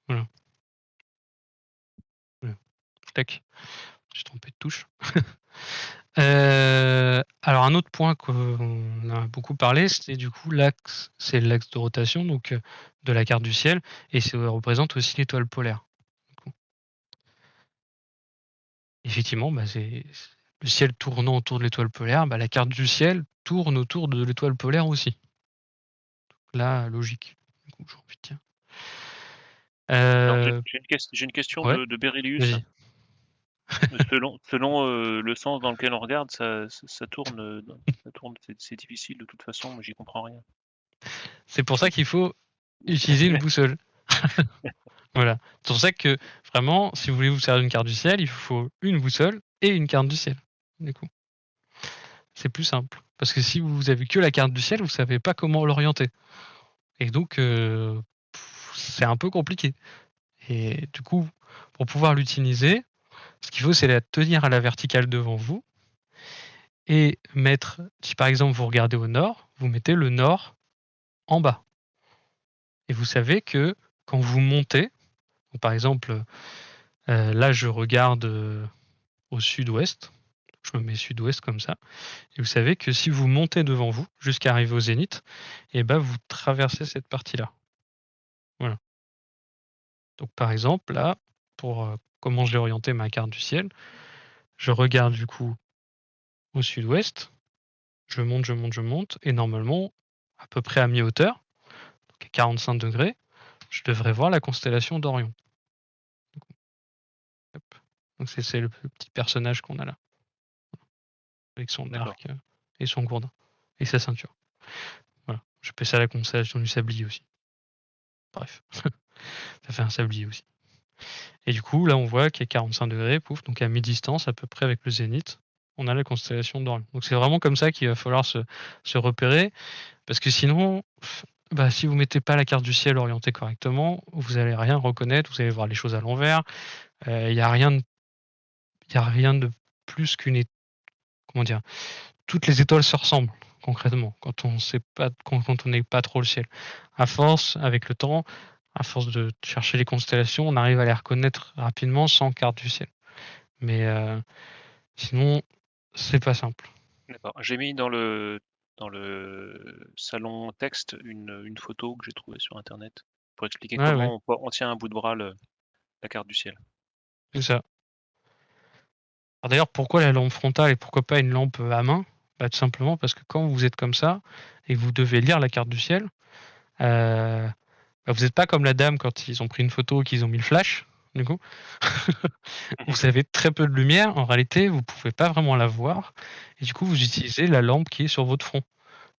[SPEAKER 1] Voilà. Voilà. Tac, j'ai trompé de touche. Alors un autre point qu'on a beaucoup parlé, c'est du coup l'axe de rotation donc de la carte du ciel et ça représente aussi l'étoile polaire, du coup. Effectivement, c'est le ciel tournant autour de l'étoile polaire, la carte du ciel tourne autour de l'étoile polaire aussi. La logique, du coup, j'ai envie de dire.
[SPEAKER 2] Alors
[SPEAKER 1] Heu,
[SPEAKER 2] j'ai une question
[SPEAKER 1] ouais,
[SPEAKER 2] de Berilius.
[SPEAKER 1] vas-y.
[SPEAKER 2] Selon, le sens dans lequel on regarde, ça tourne, ça tourne, c'est difficile de toute façon, moi j'y comprends rien.
[SPEAKER 1] C'est pour ça qu'il faut utiliser une boussole. Voilà. C'est pour ça que vraiment, si vous voulez vous servir d'une carte du ciel, il vous faut une boussole et une carte du ciel, du coup. C'est plus simple. Parce que si vous avez que la carte du ciel, vous savez pas comment l'orienter. Et donc, c'est un peu compliqué. Et du coup, pour pouvoir l'utiliser, ce qu'il faut, c'est la tenir à la verticale devant vous et mettre, si par exemple vous regardez au nord, vous mettez le nord en bas. Et vous savez que quand vous montez, donc par exemple, là je regarde au sud-ouest, je me mets sud-ouest comme ça, et vous savez que si vous montez devant vous jusqu'à arriver au zénith, et vous traversez cette partie-là. Voilà. Donc par exemple, là, pour comment j'ai orienté ma carte du ciel, je regarde du coup au sud-ouest, je monte, je monte, je monte, et normalement, à peu près à mi-hauteur, donc à 45 degrés, je devrais voir la constellation d'Orion. Hop. Donc c'est le petit personnage qu'on a là, avec son
[SPEAKER 2] D'accord.
[SPEAKER 1] arc et son gourdin, et sa ceinture. Voilà. J'appelle ça la constellation du sablier aussi. Bref, ça fait un sablier aussi. Et du coup, là, on voit qu'à 45 degrés, pouf, donc à mi-distance, à peu près avec le zénith, on a la constellation d'Orion. Donc c'est vraiment comme ça qu'il va falloir se repérer, parce que sinon, si vous mettez pas la carte du ciel orientée correctement, vous allez rien reconnaître, vous allez voir les choses à l'envers. Il y a rien de il y a rien de plus comment dire? Toutes les étoiles se ressemblent concrètement quand on sait pas quand on n'est pas trop le ciel. À force, avec le temps, à force de chercher les constellations, on arrive à les reconnaître rapidement sans carte du ciel. Mais sinon, c'est pas simple.
[SPEAKER 2] D'accord. J'ai mis dans le salon texte une photo que j'ai trouvée sur internet pour expliquer
[SPEAKER 1] Ouais, ouais,
[SPEAKER 2] comment on tient à bout de bras la carte du ciel.
[SPEAKER 1] c'est ça. Alors d'ailleurs, pourquoi la lampe frontale et pourquoi pas une lampe, à main? Tout simplement parce que quand vous êtes comme ça et que vous devez lire la carte du ciel, heu, vous êtes pas comme la dame quand ils ont pris une photo et qu'ils ont mis le flash, du coup. Vous avez très peu de lumière, en réalité, vous pouvez pas vraiment la voir et du coup, vous utilisez la lampe qui est sur votre front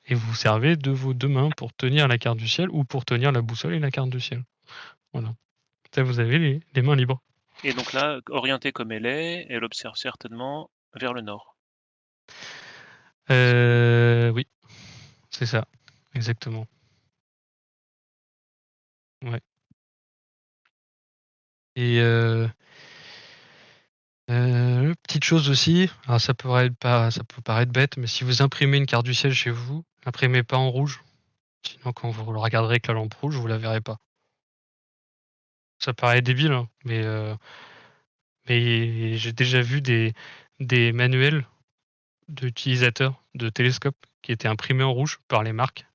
[SPEAKER 1] et vous vous servez de vos 2 mains pour tenir la carte du ciel ou pour tenir la boussole et la carte du ciel. Voilà. Ça, vous avez les mains libres.
[SPEAKER 2] Et donc là, orientée comme elle est, elle observe certainement vers le nord.
[SPEAKER 1] Oui, c'est ça, exactement. Ouais et petite chose aussi, alors ça peut paraître bête, mais si vous imprimez une carte du ciel chez vous, imprimez pas en rouge, sinon quand vous le regarderez avec la lampe rouge, vous la verrez pas. Ça paraît débile, hein, mais j'ai déjà vu des manuels d'utilisateurs de télescopes qui étaient imprimés en rouge par les marques,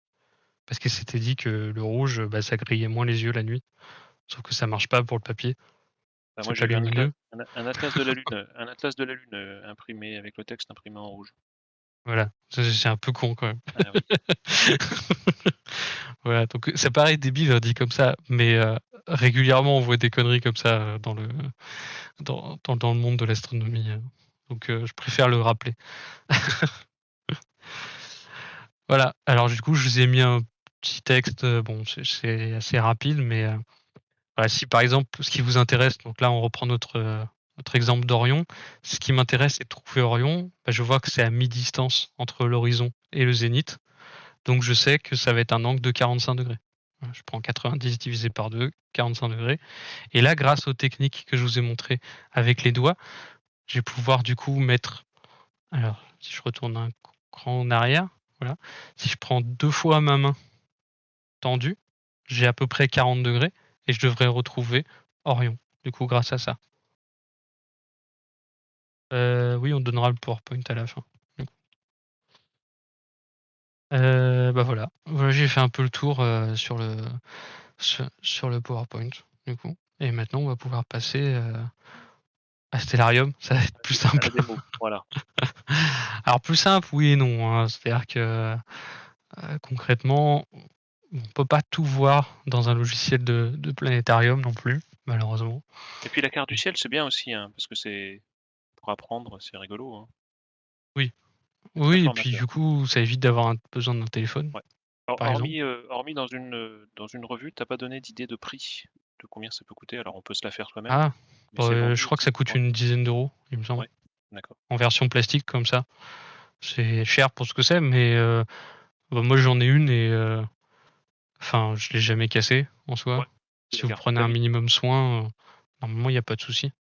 [SPEAKER 1] parce qu'ils s'étaient dit que le rouge, ça grillait moins les yeux la nuit, sauf que ça marche pas pour le papier,
[SPEAKER 2] Bah, moi
[SPEAKER 1] c'est
[SPEAKER 2] j'ai
[SPEAKER 1] pas
[SPEAKER 2] vu
[SPEAKER 1] lumineux.
[SPEAKER 2] un atlas de la Lune, imprimé avec le texte imprimé en rouge.
[SPEAKER 1] Voilà, c'est un peu con quand même.
[SPEAKER 2] Ah oui.
[SPEAKER 1] Voilà, donc ça paraît débile, dit comme ça, mais régulièrement on voit des conneries comme ça, dans le monde de l'astronomie, donc je préfère le rappeler. Voilà, alors du coup, je vous ai mis un petit texte, bon c'est assez rapide, mais voilà, si par exemple, ce qui vous intéresse, donc là on reprend notre exemple d'Orion. Ce qui m'intéresse, c'est de trouver Orion. Bah, je vois que c'est à mi-distance entre l'horizon et le zénith, donc je sais que ça va être un angle de 45°. Voilà, je prends 90 divisé par 2, 45°. Et là, grâce aux techniques que je vous ai montrées avec les doigts, je vais pouvoir du coup mettre, alors si je retourne un cran en arrière, voilà, si je prends 2 fois ma main tendue, j'ai à peu près 40° et je devrais retrouver Orion, du coup grâce à ça. Oui, on donnera le PowerPoint à la fin. Bah, voilà. Voilà, j'ai fait un peu le tour, sur le PowerPoint, du coup, et maintenant on va pouvoir passer, à Stellarium. Ça va être plus
[SPEAKER 2] À
[SPEAKER 1] simple.
[SPEAKER 2] la démo, voilà.
[SPEAKER 1] Alors plus simple, oui et non, hein. C'est-à-dire que, concrètement, on peut pas tout voir dans un logiciel de planétarium non plus, malheureusement.
[SPEAKER 2] Et puis la carte du ciel, c'est bien aussi, hein, parce que c'est pour apprendre, c'est rigolo, hein.
[SPEAKER 1] Oui,
[SPEAKER 2] C'est très
[SPEAKER 1] oui et puis
[SPEAKER 2] formateur.
[SPEAKER 1] du coup, ça évite d'avoir besoin d'un téléphone,
[SPEAKER 2] Ouais. Hor
[SPEAKER 1] par exemple.
[SPEAKER 2] hormis dans une revue, tu as pas donné d'idée de prix, de combien ça peut coûter? Alors on peut se la faire soi-même,
[SPEAKER 1] Ah,
[SPEAKER 2] mais
[SPEAKER 1] bah,
[SPEAKER 2] c'est
[SPEAKER 1] je
[SPEAKER 2] vendu
[SPEAKER 1] crois que ça
[SPEAKER 2] aussi,
[SPEAKER 1] coûte
[SPEAKER 2] souvent.
[SPEAKER 1] une dizaine d'euros, il me semble,
[SPEAKER 2] Ouais, d'accord.
[SPEAKER 1] en version plastique comme ça. C'est cher pour ce que c'est, mais bah, moi j'en ai une et enfin, je l'ai jamais cassée en
[SPEAKER 2] Ouais,
[SPEAKER 1] soi.
[SPEAKER 2] tu
[SPEAKER 1] Si
[SPEAKER 2] la
[SPEAKER 1] vous
[SPEAKER 2] gardes toute
[SPEAKER 1] prenez
[SPEAKER 2] ta
[SPEAKER 1] un
[SPEAKER 2] vie.
[SPEAKER 1] minimum soin, normalement il y a pas de souci,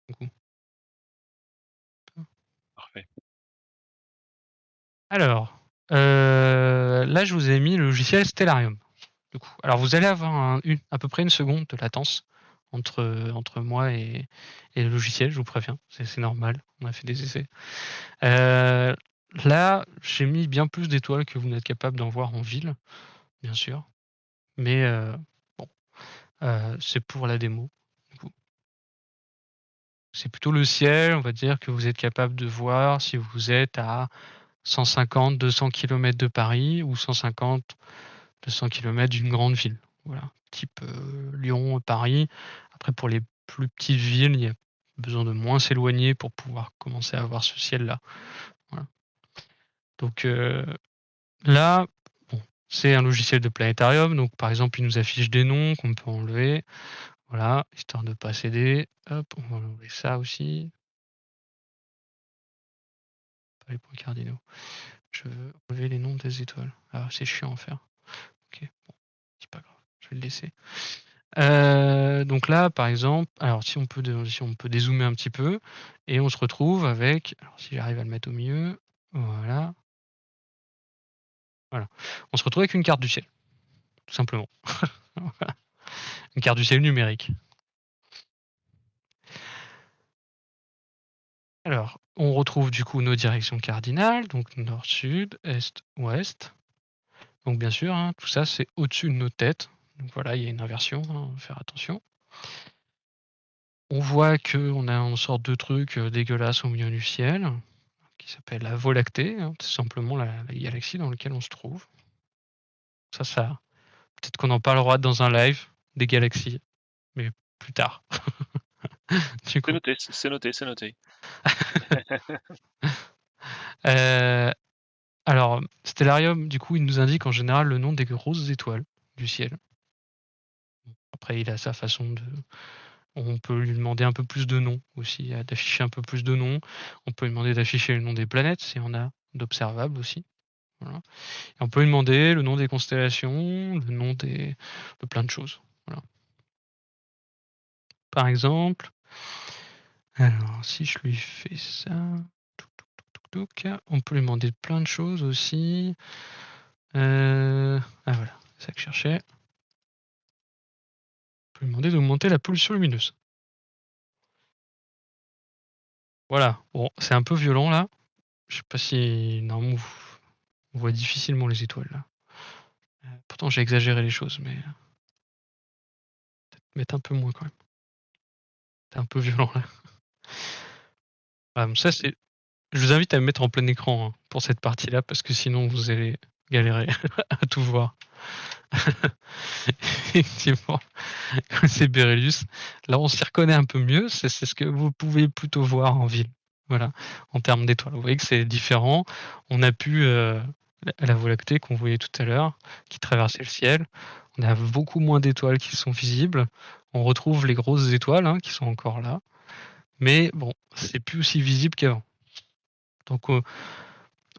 [SPEAKER 1] du coup.
[SPEAKER 2] Parfait.
[SPEAKER 1] Alors, là je vous ai mis le logiciel Stellarium, du coup. Alors vous allez avoir à peu près 1 seconde de latence entre moi et le logiciel, je vous préviens, c'est normal, on a fait des essais. Heu, Là, j'ai mis bien plus d'étoiles que vous n'êtes capable d'en voir en ville, bien sûr, mais bon, c'est pour la démo, du coup. C'est plutôt le ciel, on va dire, que vous êtes capable de voir si vous êtes à 150-200 kilomètres de Paris ou 150-200 kilomètres d'une grande ville. Voilà, type, Lyon, Paris. Après pour les plus petites villes, il y a besoin de moins s'éloigner pour pouvoir commencer à voir ce ciel-là. Voilà. Donc là, bon, c'est un logiciel de planétarium, donc par exemple, il nous affiche des noms qu'on peut enlever. Voilà, histoire de pas céder. Hop, on va enlever ça aussi. Pas les points cardinaux. Je veux enlever les noms des étoiles. Ah, c'est chiant à faire. OK, bon, c'est pas grave, je vais le laisser. Donc là, par exemple, alors si on peut dézoomer un petit peu et on se retrouve avec, alors si j'arrive à le mettre au milieu, voilà, voilà. On se retrouve avec une carte du ciel, tout simplement. Voilà, une carte du ciel numérique. Alors, on retrouve du coup nos directions cardinales, donc nord, sud, est, ouest. Donc bien sûr, hein, tout ça c'est au-dessus de nos têtes. Donc voilà, il y a une inversion, hein, faire attention. On voit qu'on a une sorte de truc, dégueulasse au milieu du ciel, qui s'appelle la Voie lactée, hein, tout simplement la galaxie dans laquelle on se trouve. Ça peut-être qu'on en parlera dans un live des galaxies, mais plus tard, du
[SPEAKER 2] C'est
[SPEAKER 1] coup.
[SPEAKER 2] noté, c'est noté, c'est noté.
[SPEAKER 1] Heu, alors Stellarium, du coup, il nous indique en général le nom des grosses étoiles du ciel. Après, il a sa façon de on peut lui demander un peu plus de noms aussi, d'afficher un peu plus de noms. On peut lui demander d'afficher le nom des planètes s'il y en a d'observables aussi, voilà. Et on peut lui demander le nom des constellations, le nom de plein de choses, voilà. Par exemple, alors si je lui fais ça, touc, on peut lui demander plein de choses aussi. Ah voilà, c'est ça que je cherchais. On peut lui demander d'augmenter la pollution lumineuse. Voilà, bon, c'est un peu violent là. Je sais pas si normalement on voit difficilement les étoiles là. Pourtant j'ai exagéré les choses, mais mettre un peu moins quand même. C'est un peu violent là. Ah donc ça c'est Je vous invite à me mettre en plein écran, hein, pour cette partie-là, parce que sinon vous allez galérer à tout voir. Effectivement, c'est Bérélus. Là, on s'y reconnaît un peu mieux, c'est ce que vous pouvez plutôt voir en ville. Voilà, en termes d'étoiles. Vous voyez que c'est différent. On a pu, la Voie lactée qu'on voyait tout à l'heure, qui traversait le ciel, on a beaucoup moins d'étoiles qui sont visibles. On retrouve les grosses étoiles, hein, qui sont encore là, mais bon, c'est plus aussi visible qu'avant. Donc,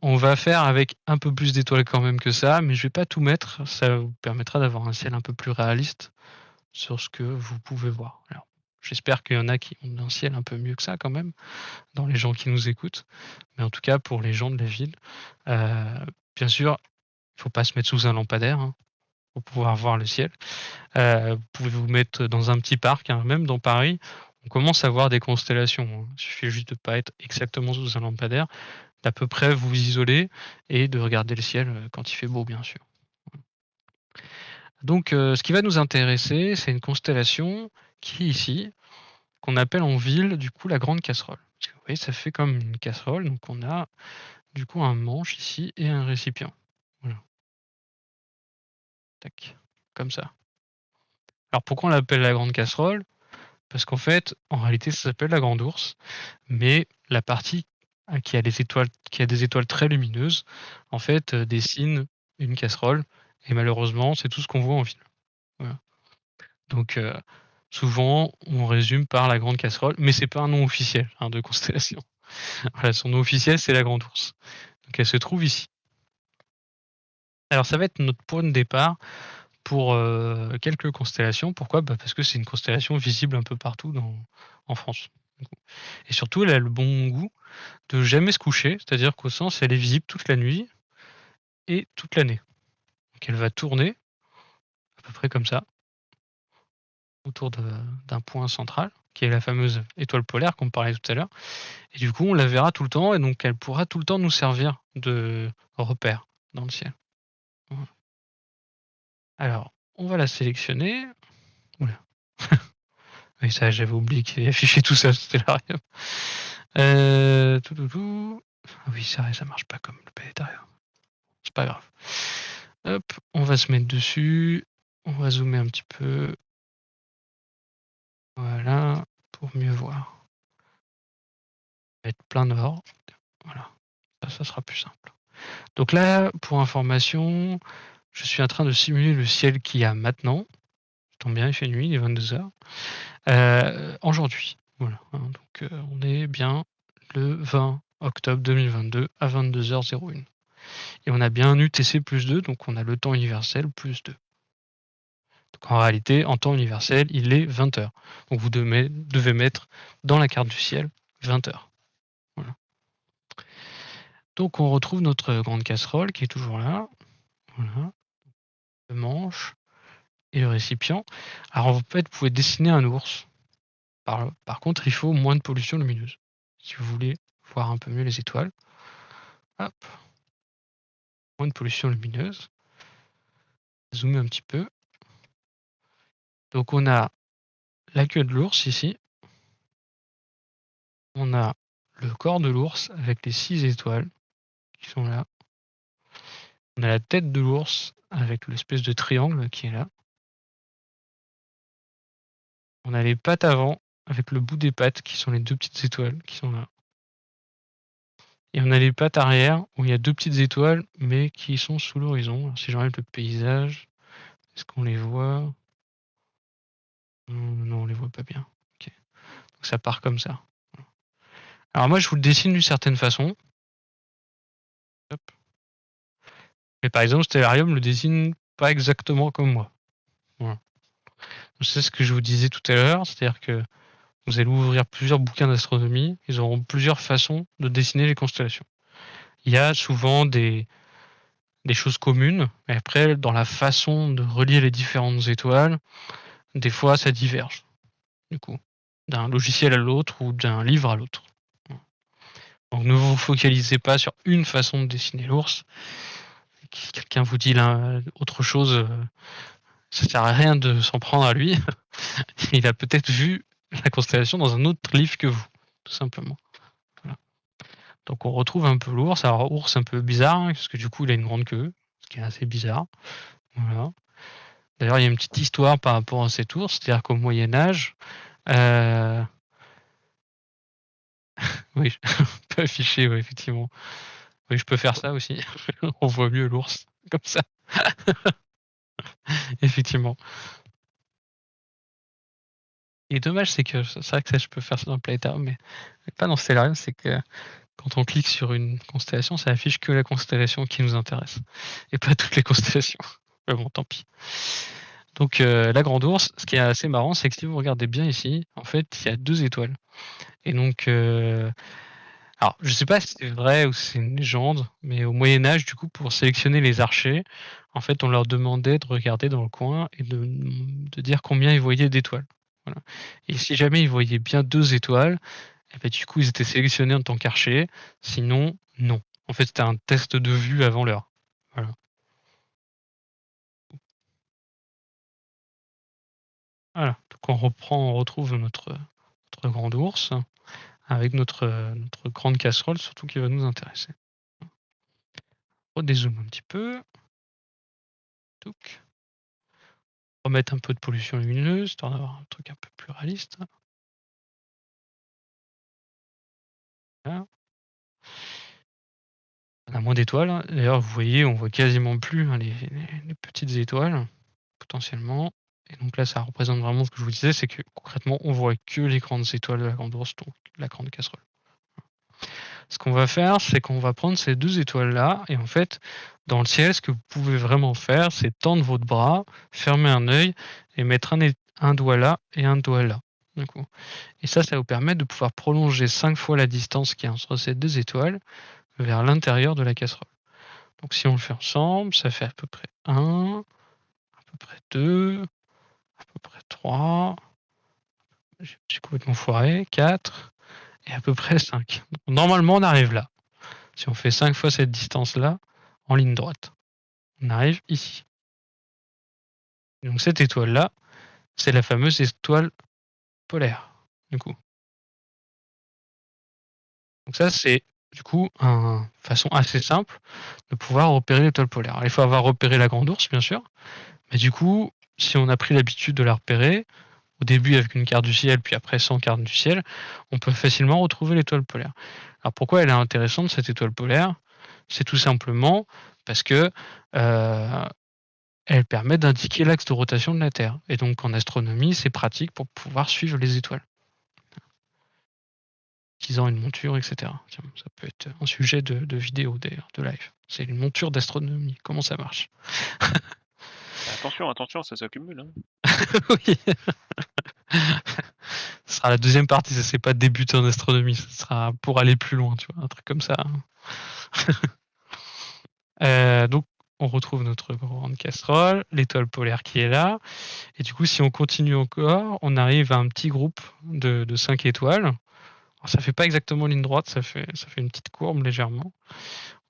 [SPEAKER 1] on va faire avec un peu plus d'étoiles quand même que ça, mais je vais pas tout mettre. Ça vous permettra d'avoir un ciel un peu plus réaliste sur ce que vous pouvez voir. Alors, j'espère qu'il y en a qui ont un ciel un peu mieux que ça quand même, dans les gens qui nous écoutent. Mais en tout cas, pour les gens de la ville, bien sûr, il faut pas se mettre sous un lampadaire, hein, pour pouvoir voir le ciel. Vous pouvez vous mettre dans un petit parc, hein, même dans Paris, on commence à voir des constellations, hein. Il suffit juste de pas être exactement sous un lampadaire, d'à peu près vous isoler et de regarder le ciel, quand il fait beau, bien sûr. Donc, ce qui va nous intéresser, c'est une constellation qui est ici, qu'on appelle en ville, du coup, la grande casserole. Parce que vous voyez, ça fait comme une casserole, donc on a, du coup, un manche ici et un récipient. Voilà. Tac, comme ça. Alors pourquoi on l'appelle la grande casserole? Parce qu'en fait, en réalité, ça s'appelle la grande ours, mais la partie, qui a des étoiles très lumineuses, en fait, dessine une casserole et malheureusement, c'est tout ce qu'on voit en ville. Voilà. Donc, souvent, on résume par la grande casserole, mais c'est pas un nom officiel, hein, de constellation. Voilà, son nom officiel, c'est la grande ours. Donc elle se trouve ici. Alors ça va être notre point de départ pour, quelques constellations. Pourquoi? Bah, parce que c'est une constellation visible un peu partout en France. Et surtout, elle a le bon goût de jamais se coucher, c'est-à-dire qu'au sens, elle est visible toute la nuit et toute l'année. Donc elle va tourner à peu près comme ça, autour d'un point central, qui est la fameuse étoile polaire qu'on parlait tout à l'heure. Et du coup, on la verra tout le temps et donc elle pourra tout le temps nous servir de repère dans le ciel. Voilà. Alors, on va la sélectionner. Ouh. Oui, ça, j'avais oublié qu'il affichait tout ça, c'était l'arium. Ah oui, ça marche pas comme le planétarium. C'est pas grave. Hop, on va se mettre dessus. On va zoomer un petit peu. Voilà, pour mieux voir. Mettre plein nord. Voilà, ça sera plus simple. Donc là, pour information, je suis en train de simuler le ciel qu'il y a maintenant. Ça tombe bien, il fait nuit, il est 22h. Aujourd'hui. Voilà, hein, donc on est bien le 20 octobre 2022 à 22h01. Et on a bien un UTC +2, donc on a le temps universel +2. Donc en réalité, en temps universel, il est 20h. Donc vous devez mettre dans la carte du ciel 20h. Voilà. Donc on retrouve notre grande casserole qui est toujours là. Voilà. Le manche et le récipient. Alors en fait, vous pouvez dessiner un ours. Par contre, il faut moins de pollution lumineuse. Si vous voulez voir un peu mieux les étoiles. Hop. Moins de pollution lumineuse. Zoomer un petit peu. Donc on a la queue de l'ours ici. On a le corps de l'ours avec les 6 étoiles qui sont là. On a la tête de l'ours avec l'espèce de triangle qui est là. On a les pattes avant avec le bout des pattes qui sont les 2 petites étoiles qui sont là. Et on a les pattes arrière où il y a 2 petites étoiles mais qui sont sous l'horizon. Alors si j'enlève le paysage, est-ce qu'on les voit? Non, on les voit pas bien. OK. Donc ça part comme ça. Alors moi, je vous le dessine d'une certaine façon. Hop. Mais par exemple, Stellarium le dessine pas exactement comme moi. Voilà. C'est ce que je vous disais tout à l'heure, c'est-à-dire que vous allez ouvrir plusieurs bouquins d'astronomie, ils auront plusieurs façons de dessiner les constellations. Il y a souvent des choses communes, mais après, dans la façon de relier les différentes étoiles, des fois, ça diverge, du coup, d'un logiciel à l'autre ou d'un livre à l'autre. Donc ne vous focalisez pas sur une façon de dessiner l'ours. Si quelqu'un vous dit là, autre chose, ça sert à rien de s'en prendre à lui. Il a peut-être vu la constellation dans un autre livre que vous, tout simplement. Voilà. Donc on retrouve un peu l'ours. Alors ours un peu bizarre, hein, parce que du coup il a une grande queue, ce qui est assez bizarre. Voilà. D'ailleurs il y a une petite histoire par rapport à cet ours, c'est-à-dire qu'au Moyen-Âge, oui, on peut afficher, ouais, effectivement. Oui, je peux faire ça aussi. On voit mieux l'ours comme ça. Effectivement. Et dommage, c'est que c'est vrai que ça, je peux faire ça dans Playtime, mais pas dans Stellarium, c'est que quand on clique sur une constellation, ça affiche que la constellation qui nous intéresse et pas toutes les constellations. Mais bon, tant pis. Donc la grande ours, ce qui est assez marrant, c'est que si vous regardez bien ici, en fait, il y a 2 étoiles. Et donc, alors je sais pas si c'est vrai ou si c'est une légende, mais au Moyen Âge, du coup, pour sélectionner les archers, en fait, on leur demandait de regarder dans le coin et de dire combien ils voyaient d'étoiles. Voilà. Et si jamais ils voyaient bien 2 étoiles, et bah, du coup, ils étaient sélectionnés en tant qu'archers, sinon, non. En fait, c'était un test de vue avant l'heure. Voilà. Voilà. Donc on retrouve notre grand ours avec notre grande casserole, surtout qui va nous intéresser. On dézoome un petit peu. Touc. Remettre un peu de pollution lumineuse, histoire d'avoir un truc un peu plus réaliste. Voilà. On a moins d'étoiles. Hein. D'ailleurs, vous voyez, on voit quasiment plus hein, les petites étoiles, potentiellement. Et donc là, ça représente vraiment ce que je vous disais, c'est que concrètement, on voit que les grandes étoiles de la grande ours, donc la grande casserole. Ce qu'on va faire, c'est qu'on va prendre ces 2 étoiles-là, et en fait, dans le ciel, ce que vous pouvez vraiment faire, c'est tendre votre bras, fermer un œil, et mettre un doigt là et un doigt là. Du coup. Et ça va vous permettre de pouvoir prolonger 5 fois la distance qu'il y a entre ces 2 étoiles vers l'intérieur de la casserole. Donc si on le fait ensemble, ça fait à peu près 1, à peu près 2, à peu près 3, j'ai complètement foiré, 4 et à peu près 5. Donc, normalement, on arrive là. Si on fait 5 fois cette distance-là, en ligne droite, on arrive ici. Et donc cette étoile-là, c'est la fameuse étoile polaire, du coup. Donc ça, c'est du coup une façon assez simple de pouvoir repérer l'étoile polaire. Alors, il faut avoir repéré la grande ours, bien sûr, mais du coup, si on a pris l'habitude de la repérer, au début avec une carte du ciel, puis après sans carte du ciel, on peut facilement retrouver l'étoile polaire. Alors pourquoi elle est intéressante, cette étoile polaire? C'est tout simplement parce que elle permet d'indiquer l'axe de rotation de la Terre. Et donc en astronomie, c'est pratique pour pouvoir suivre les étoiles. Utilisant une monture, etc. Tiens, ça peut être un sujet de vidéo d'ailleurs, de live. C'est une monture d'astronomie. Comment ça marche?
[SPEAKER 2] Attention, attention, ça s'accumule, hein.
[SPEAKER 1] Oui. Ce sera la deuxième partie, ça c'est pas débuter en astronomie, ce sera pour aller plus loin, tu vois, un truc comme ça. Donc on retrouve notre grande casserole, l'étoile polaire qui est là, et du coup si on continue encore, on arrive à un petit groupe de 5 étoiles. Alors, ça fait pas exactement ligne droite, ça fait une petite courbe légèrement.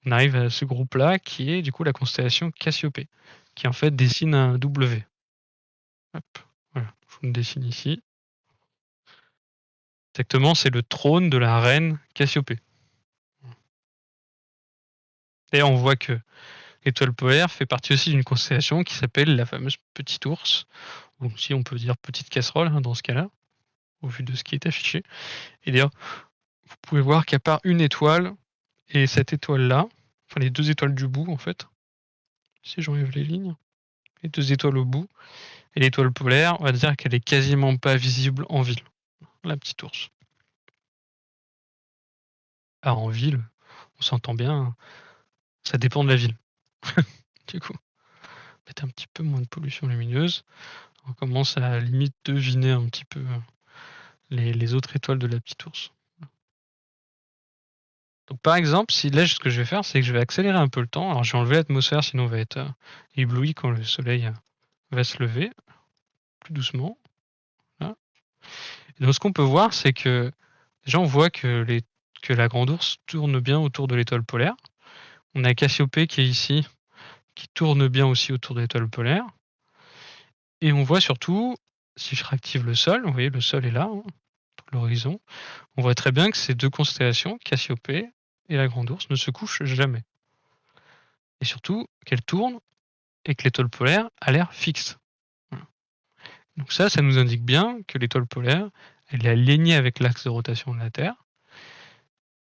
[SPEAKER 1] On arrive à ce groupe-là qui est du coup la constellation Cassiopée, qui en fait dessine un W. Hop, voilà, je vous le dessine ici. Exactement, c'est le trône de la reine Cassiopée. Et on voit que l'étoile polaire fait partie aussi d'une constellation qui s'appelle la fameuse Petite Ours, ou si on peut dire Petite Casserole hein, dans ce cas-là, au vu de ce qui est affiché. Et d'ailleurs, vous pouvez voir qu'à part une étoile et cette étoile-là, enfin les 2 étoiles du bout en fait, si j'enlève les lignes, les 2 étoiles au bout, et l'étoile polaire, on va dire qu'elle est quasiment pas visible en ville, la petite ours. Ah, en ville, on s'entend bien, ça dépend de la ville. Du coup, mettre un petit peu moins de pollution lumineuse, on commence à limite deviner un petit peu les autres étoiles de la petite ours. Donc par exemple, si là ce que je vais faire, c'est que je vais accélérer un peu le temps. Alors je vais enlever l'atmosphère, sinon on va être ébloui quand le soleil va se lever, plus doucement. Là. Et donc ce qu'on peut voir, c'est que déjà on voit que la grande ours tourne bien autour de l'étoile polaire. On a Cassiopée qui est ici, qui tourne bien aussi autour de l'étoile polaire. Et on voit surtout, si je réactive le sol, vous voyez le sol est là, hein, l'horizon, on voit très bien que ces 2 constellations, Cassiopée et la Grande Ourse ne se couchent jamais. Et surtout qu'elle tourne et que l'étoile polaire a l'air fixe. Voilà. Donc ça nous indique bien que l'étoile polaire, elle est alignée avec l'axe de rotation de la Terre.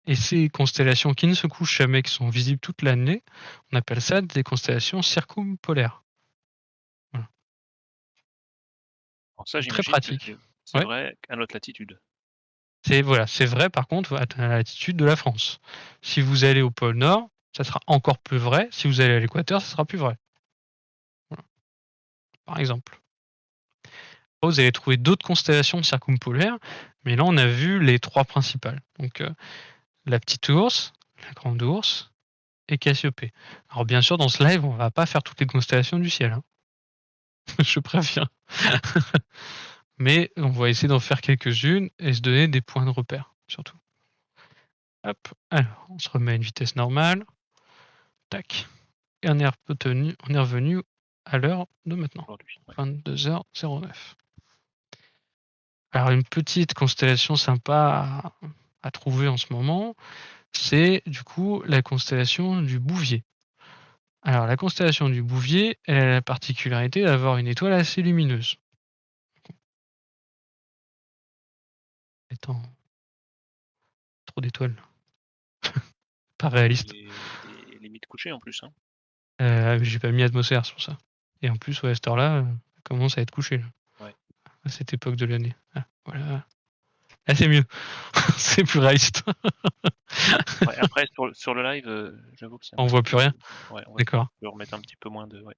[SPEAKER 1] Et ces constellations qui ne se couchent jamais, qui sont visibles toute l'année, on appelle ça des constellations circumpolaires. Voilà.
[SPEAKER 2] Alors ça,
[SPEAKER 1] Donc très
[SPEAKER 2] j'imagine que
[SPEAKER 1] pratique.
[SPEAKER 2] c'est
[SPEAKER 1] Ouais.
[SPEAKER 2] vrai à notre latitude.
[SPEAKER 1] C'est vrai par contre à la latitude de la France. Si vous allez au pôle Nord, ça sera encore plus vrai. Si vous allez à l'équateur, ça sera plus vrai. Voilà. Par exemple. Vous allez trouver d'autres constellations circumpolaires, mais là on a vu les 3 principales. Donc la petite ours, la grande ours et Cassiopée. Alors bien sûr, dans ce live, on va pas faire toutes les constellations du ciel, hein. Je préviens. Mais on va essayer d'en faire quelques-unes et se donner des points de repère, surtout. Hop, alors, on se remet à une vitesse normale. Tac. Et on est revenu à l'heure de maintenant.
[SPEAKER 2] Aujourd'hui, ouais.
[SPEAKER 1] 22h09. Alors une petite constellation sympa à trouver en ce moment, c'est du coup la constellation du Bouvier. Alors la constellation du Bouvier, elle a la particularité d'avoir une étoile assez lumineuse. Étant trop d'étoiles. Pas réaliste.
[SPEAKER 2] Et les mythes couchés en plus, hein.
[SPEAKER 1] J'ai pas mis atmosphère, c'est pour ça. Et en plus, ouais, à cette heure-là, ça commence à être couché, là.
[SPEAKER 2] Ouais.
[SPEAKER 1] À cette époque de l'année. Ah, voilà. Là, c'est mieux. C'est plus réaliste.
[SPEAKER 2] Ouais, après sur le live, j'avoue que c'est un
[SPEAKER 1] On
[SPEAKER 2] petit
[SPEAKER 1] voit
[SPEAKER 2] peu
[SPEAKER 1] plus rien.
[SPEAKER 2] ouais, on
[SPEAKER 1] D'accord.
[SPEAKER 2] peut remettre un petit peu moins de ouais.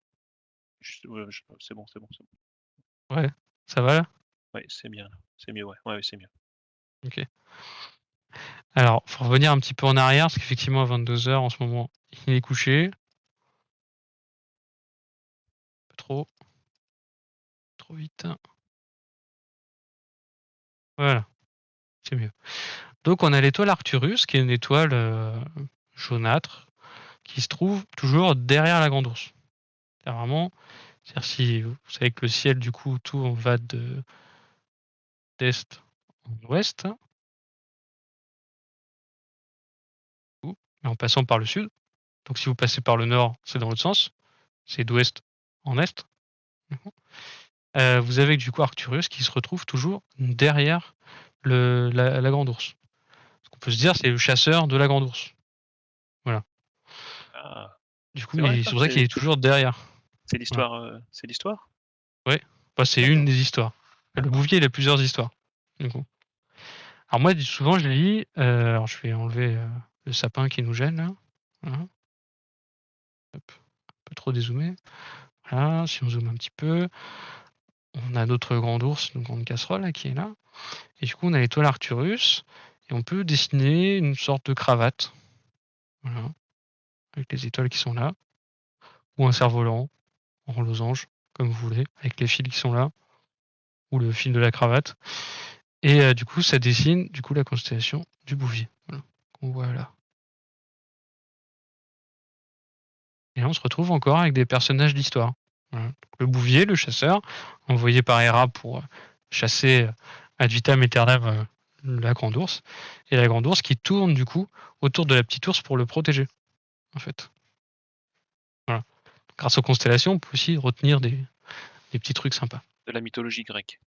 [SPEAKER 2] C'est bon, c'est bon, c'est bon.
[SPEAKER 1] Ouais. Ça va là?
[SPEAKER 2] Ouais, c'est bien là. C'est mieux, ouais. Ouais, ouais, c'est mieux.
[SPEAKER 1] OK. Alors, faut revenir un petit peu en arrière, parce qu'effectivement, à 22h en ce moment, il est couché. Pas trop. Trop vite. Voilà, c'est mieux. Donc on a l'étoile Arcturus, qui est une étoile jaunâtre, qui se trouve toujours derrière la Grande Ourse. C'est vraiment, c'est-à-dire si vous savez que le ciel du coup tout va d'est en ouest, en passant par le sud. Donc si vous passez par le nord, c'est dans l'autre sens, c'est d'ouest en est. Vous avez du coup Arcturus qui se retrouve toujours derrière la Grande Ourse. On peut se dire c'est le chasseur de la Grande Ourse. Voilà.
[SPEAKER 2] Ah,
[SPEAKER 1] Du coup,
[SPEAKER 2] c'est vrai
[SPEAKER 1] c'est
[SPEAKER 2] ça?
[SPEAKER 1] pour ça qu'il est toujours derrière. Voilà.
[SPEAKER 2] C'est l'histoire?
[SPEAKER 1] Ouais. Bah, c'est une
[SPEAKER 2] D'accord,
[SPEAKER 1] des histoires. Le
[SPEAKER 2] d'accord.
[SPEAKER 1] Bouvier, il a plusieurs histoires. Du coup. Alors moi, souvent, je lis. Alors, je vais enlever le sapin qui nous gêne là. Voilà. Hop. Un peu trop dézoomé. Voilà. Si on zoome un petit peu, on a notre grand ours, une grande casserole là, qui est là. Et du coup, on a l'étoile Arcturus. Et on peut dessiner une sorte de cravate. Voilà. Avec les étoiles qui sont là. Ou un cerf-volant en losange, comme vous voulez, avec les fils qui sont là. Ou le fil de la cravate. Et du coup, ça dessine du coup la constellation du Bouvier. Voilà. Qu'on voit là. Et là, on se retrouve encore avec des personnages d'histoire. Voilà. Le Bouvier, le chasseur, envoyé par Hera pour chasser ad vitam aeternam la grande ours. Et la grande ours qui tourne du coup autour de la petite ours pour le protéger. En fait. Voilà. Grâce aux constellations, on peut aussi retenir des petits trucs sympas.
[SPEAKER 2] De la mythologie grecque.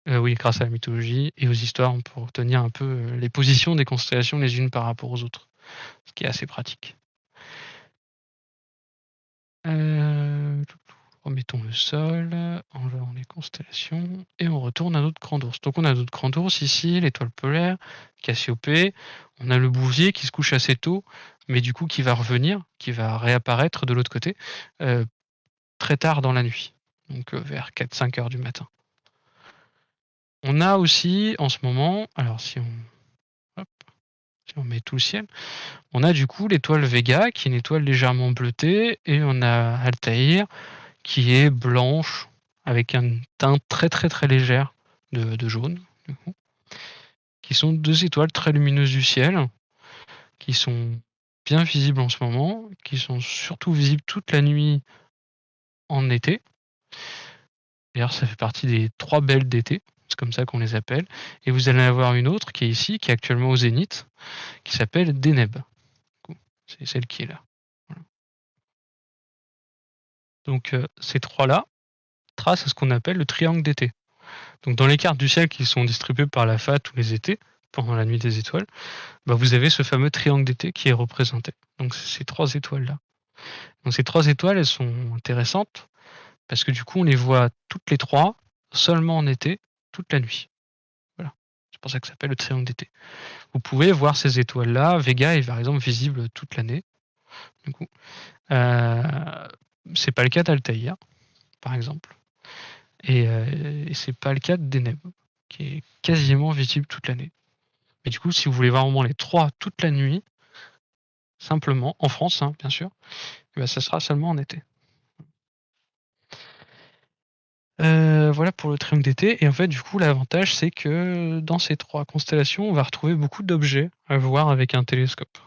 [SPEAKER 1] Oui, grâce à la mythologie et aux histoires, on peut retenir un peu les positions des constellations les unes par rapport aux autres. Ce qui est assez pratique. Remettons le sol, enlevons les constellations et on retourne à notre grand ours. Donc on a notre grand ours ici, l'étoile polaire, Cassiopée. On a le Bouvier qui se couche assez tôt, mais du coup qui va revenir, qui va réapparaître de l'autre côté très tard dans la nuit, donc vers 4-5 heures du matin. On a aussi en ce moment, alors si on met tout le ciel, on a du coup l'étoile Vega qui est une étoile légèrement bleutée et on a Altaïr qui est blanche avec un teint très très très légère de jaune, du coup, qui sont 2 étoiles très lumineuses du ciel, qui sont bien visibles en ce moment, qui sont surtout visibles toute la nuit en été. D'ailleurs, ça fait partie des 3 belles d'été, c'est comme ça qu'on les appelle. Et vous allez avoir une autre qui est ici, qui est actuellement au zénith, qui s'appelle Deneb. C'est celle qui est là. Voilà. Donc ces trois-là tracent à ce qu'on appelle le triangle d'été. Donc dans les cartes du ciel qui sont distribuées par la FAT tous les étés, pendant la nuit des étoiles, bah, vous avez ce fameux triangle d'été qui est représenté. Donc c'est ces trois étoiles-là. Donc ces trois étoiles, elles sont intéressantes parce que du coup, on les voit toutes les trois seulement en été, toute la nuit. Voilà. C'est pour ça que ça s'appelle le triangle d'été. Vous pouvez voir ces étoiles-là. Vega est par exemple visible toute l'année. Du coup, c'est pas le cas d'Altaïr, par exemple. Et c'est pas le cas de Deneb, qui est quasiment visible toute l'année. Mais du coup, si vous voulez voir vraiment les trois toute la nuit, simplement, en France, hein, bien sûr, bah, ça sera seulement en été. Voilà pour le triangle d'été. Et en fait, du coup, l'avantage, c'est que dans ces trois constellations, on va retrouver beaucoup d'objets à voir avec un télescope.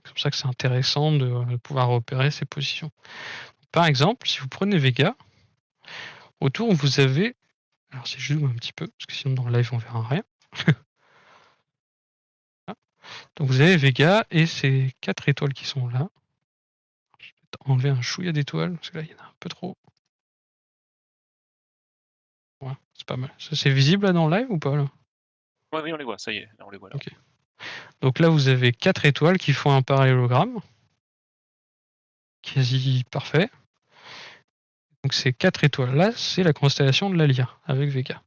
[SPEAKER 1] C'est pour ça que c'est intéressant de pouvoir repérer ces positions. Par exemple, si vous prenez Vega, autour, vous avez... Alors, si je zoome un petit peu, parce que sinon, dans le live, on verra rien. Donc, vous avez Vega et ces 4 étoiles qui sont là. Je vais enlever un chouïa d'étoiles, parce que là, il y en a un peu trop. Ouais, c'est pas mal. Ça, c'est visible là dans le live ou pas là?
[SPEAKER 2] Ouais, oui, on les voit, ça y est, on les voit là.
[SPEAKER 1] Ok. Donc là, vous avez 4 étoiles qui font un parallélogramme. Quasi parfait. Donc ces 4 étoiles-là, c'est la constellation de la Lyre, avec Vega.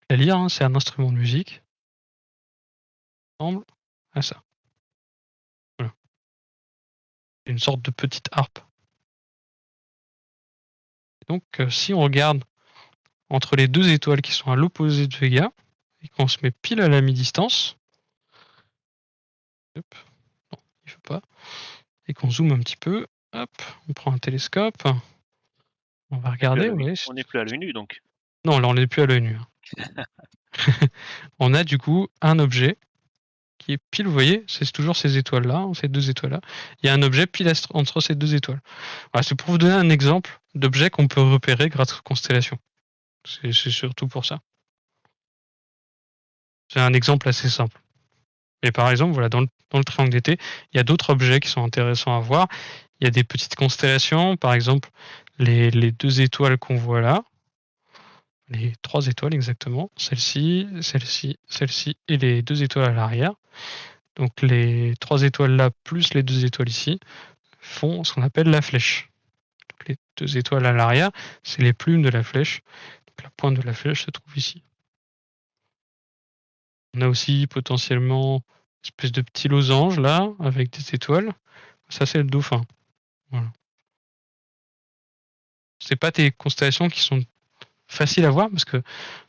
[SPEAKER 1] La Lyre, hein, c'est un instrument de musique. Ressemble à ça. Voilà. Une sorte de petite harpe. Donc si on regarde entre les deux étoiles qui sont à l'opposé de Vega, et qu'on se met pile à la mi-distance, hop, non, il faut pas, et qu'on zoome un petit peu, hop, on prend un télescope, on va regarder,
[SPEAKER 2] On
[SPEAKER 1] ouais.
[SPEAKER 2] n'est plus à l'œil nu donc.
[SPEAKER 1] Non, là on n'est plus à l'œil nu. On a du coup un objet qui est pile, vous voyez, c'est toujours ces étoiles-là, hein, ces deux étoiles-là. Il y a un objet pile entre ces deux étoiles. Voilà, c'est pour vous donner un exemple d'objet qu'on peut repérer grâce aux constellations. C'est surtout pour ça. C'est un exemple assez simple. Mais par exemple, voilà, dans le triangle d'été, il y a d'autres objets qui sont intéressants à voir. Il y a des petites constellations, par exemple les deux étoiles qu'on voit là, les 3 étoiles exactement, celle-ci, celle-ci, celle-ci et les 2 étoiles à l'arrière. Donc les 3 étoiles là plus les 2 étoiles ici font ce qu'on appelle la flèche. Donc les 2 étoiles à l'arrière, c'est les plumes de la flèche. Donc la pointe de la flèche se trouve ici. On a aussi potentiellement une espèce de petit losange là avec des étoiles. Ça c'est le dauphin. Voilà. C'est pas des constellations qui sont faciles à voir parce que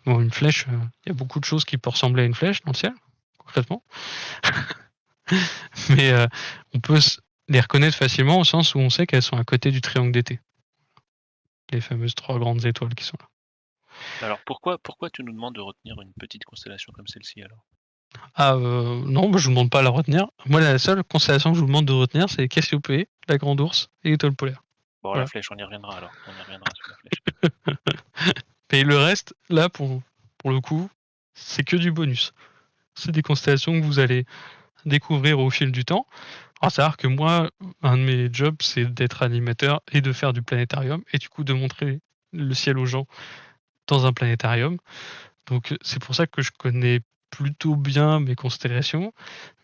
[SPEAKER 1] bon, une flèche, il y a beaucoup de choses qui peuvent ressembler à une flèche dans le ciel, concrètement. Mais on peut les reconnaître facilement au sens où on sait qu'elles sont à côté du triangle d'été. Les fameuses 3 grandes étoiles qui sont là.
[SPEAKER 2] Alors pourquoi tu nous demandes de retenir une petite constellation comme celle-ci alors?
[SPEAKER 1] Ah non, moi je vous demande pas à la retenir. Moi la seule constellation que je vous demande de retenir, c'est Cassiopée, la Grande Ourse et l'Étoile polaire.
[SPEAKER 2] Bon, la
[SPEAKER 1] Voilà.
[SPEAKER 2] flèche, on y reviendra alors. On y reviendra sur la flèche.
[SPEAKER 1] Et le reste, là pour le coup, c'est que du bonus. C'est des constellations que vous allez découvrir au fil du temps. À savoir que moi, un de mes jobs, c'est d'être animateur et de faire du planétarium et du coup de montrer le ciel aux gens dans un planétarium. Donc c'est pour ça que je connais plutôt bien mes constellations,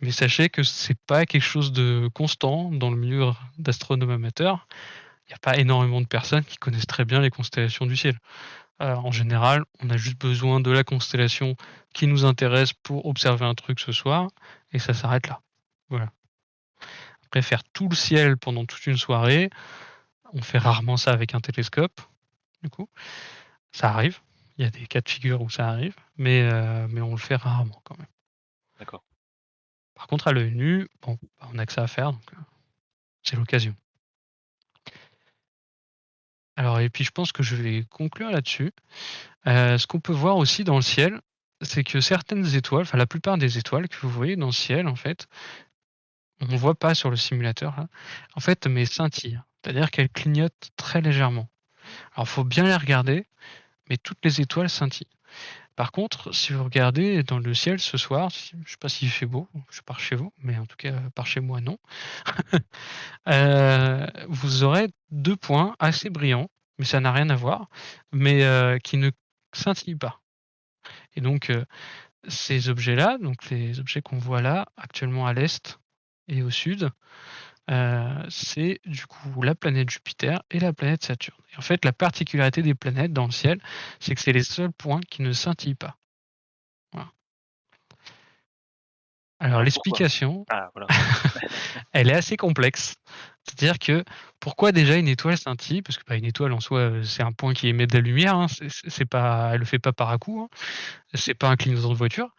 [SPEAKER 1] mais sachez que c'est pas quelque chose de constant dans le milieu d'astronome amateur. Il n'y a pas énormément de personnes qui connaissent très bien les constellations du ciel. En général, on a juste besoin de la constellation qui nous intéresse pour observer un truc ce soir, et ça s'arrête là. Voilà. Après, faire tout le ciel pendant toute une soirée, on fait rarement ça avec un télescope, du coup. Ça arrive. Il y a des cas de figure où ça arrive, mais on le fait rarement quand même.
[SPEAKER 2] D'accord.
[SPEAKER 1] Par contre, à l'œil nu, bon, bah, on a que ça à faire, donc c'est l'occasion. Alors, et puis je pense que je vais conclure là-dessus. Ce qu'on peut voir aussi dans le ciel, c'est que certaines étoiles, enfin la plupart des étoiles que vous voyez dans le ciel, en fait, on ne voit pas sur le simulateur, là, en fait, mais scintillent. C'est-à-dire qu'elles clignotent très légèrement. Alors, il faut bien les regarder, mais toutes les étoiles scintillent. Par contre, si vous regardez dans le ciel ce soir, je sais pas s'il fait beau, je pars chez vous, mais en tout cas par chez moi non. Vous aurez 2 points assez brillants, mais ça n'a rien à voir, mais qui ne scintillent pas. Et donc ces objets-là, donc les objets qu'on voit là, actuellement à l'est et au sud, c'est du coup la planète Jupiter et la planète Saturne. Et en fait, la particularité des planètes dans le ciel, c'est que c'est les seuls points qui ne scintillent pas. Voilà. Alors
[SPEAKER 2] Alors pourquoi?
[SPEAKER 1] l'explication,
[SPEAKER 2] Ah voilà.
[SPEAKER 1] elle est assez complexe. C'est-à-dire que pourquoi déjà une étoile scintille? Parce que, bah, une étoile en soi, c'est un point qui émet de la lumière, hein, c'est pas, elle le fait pas par à-coups, hein. C'est pas un clignotant de voiture.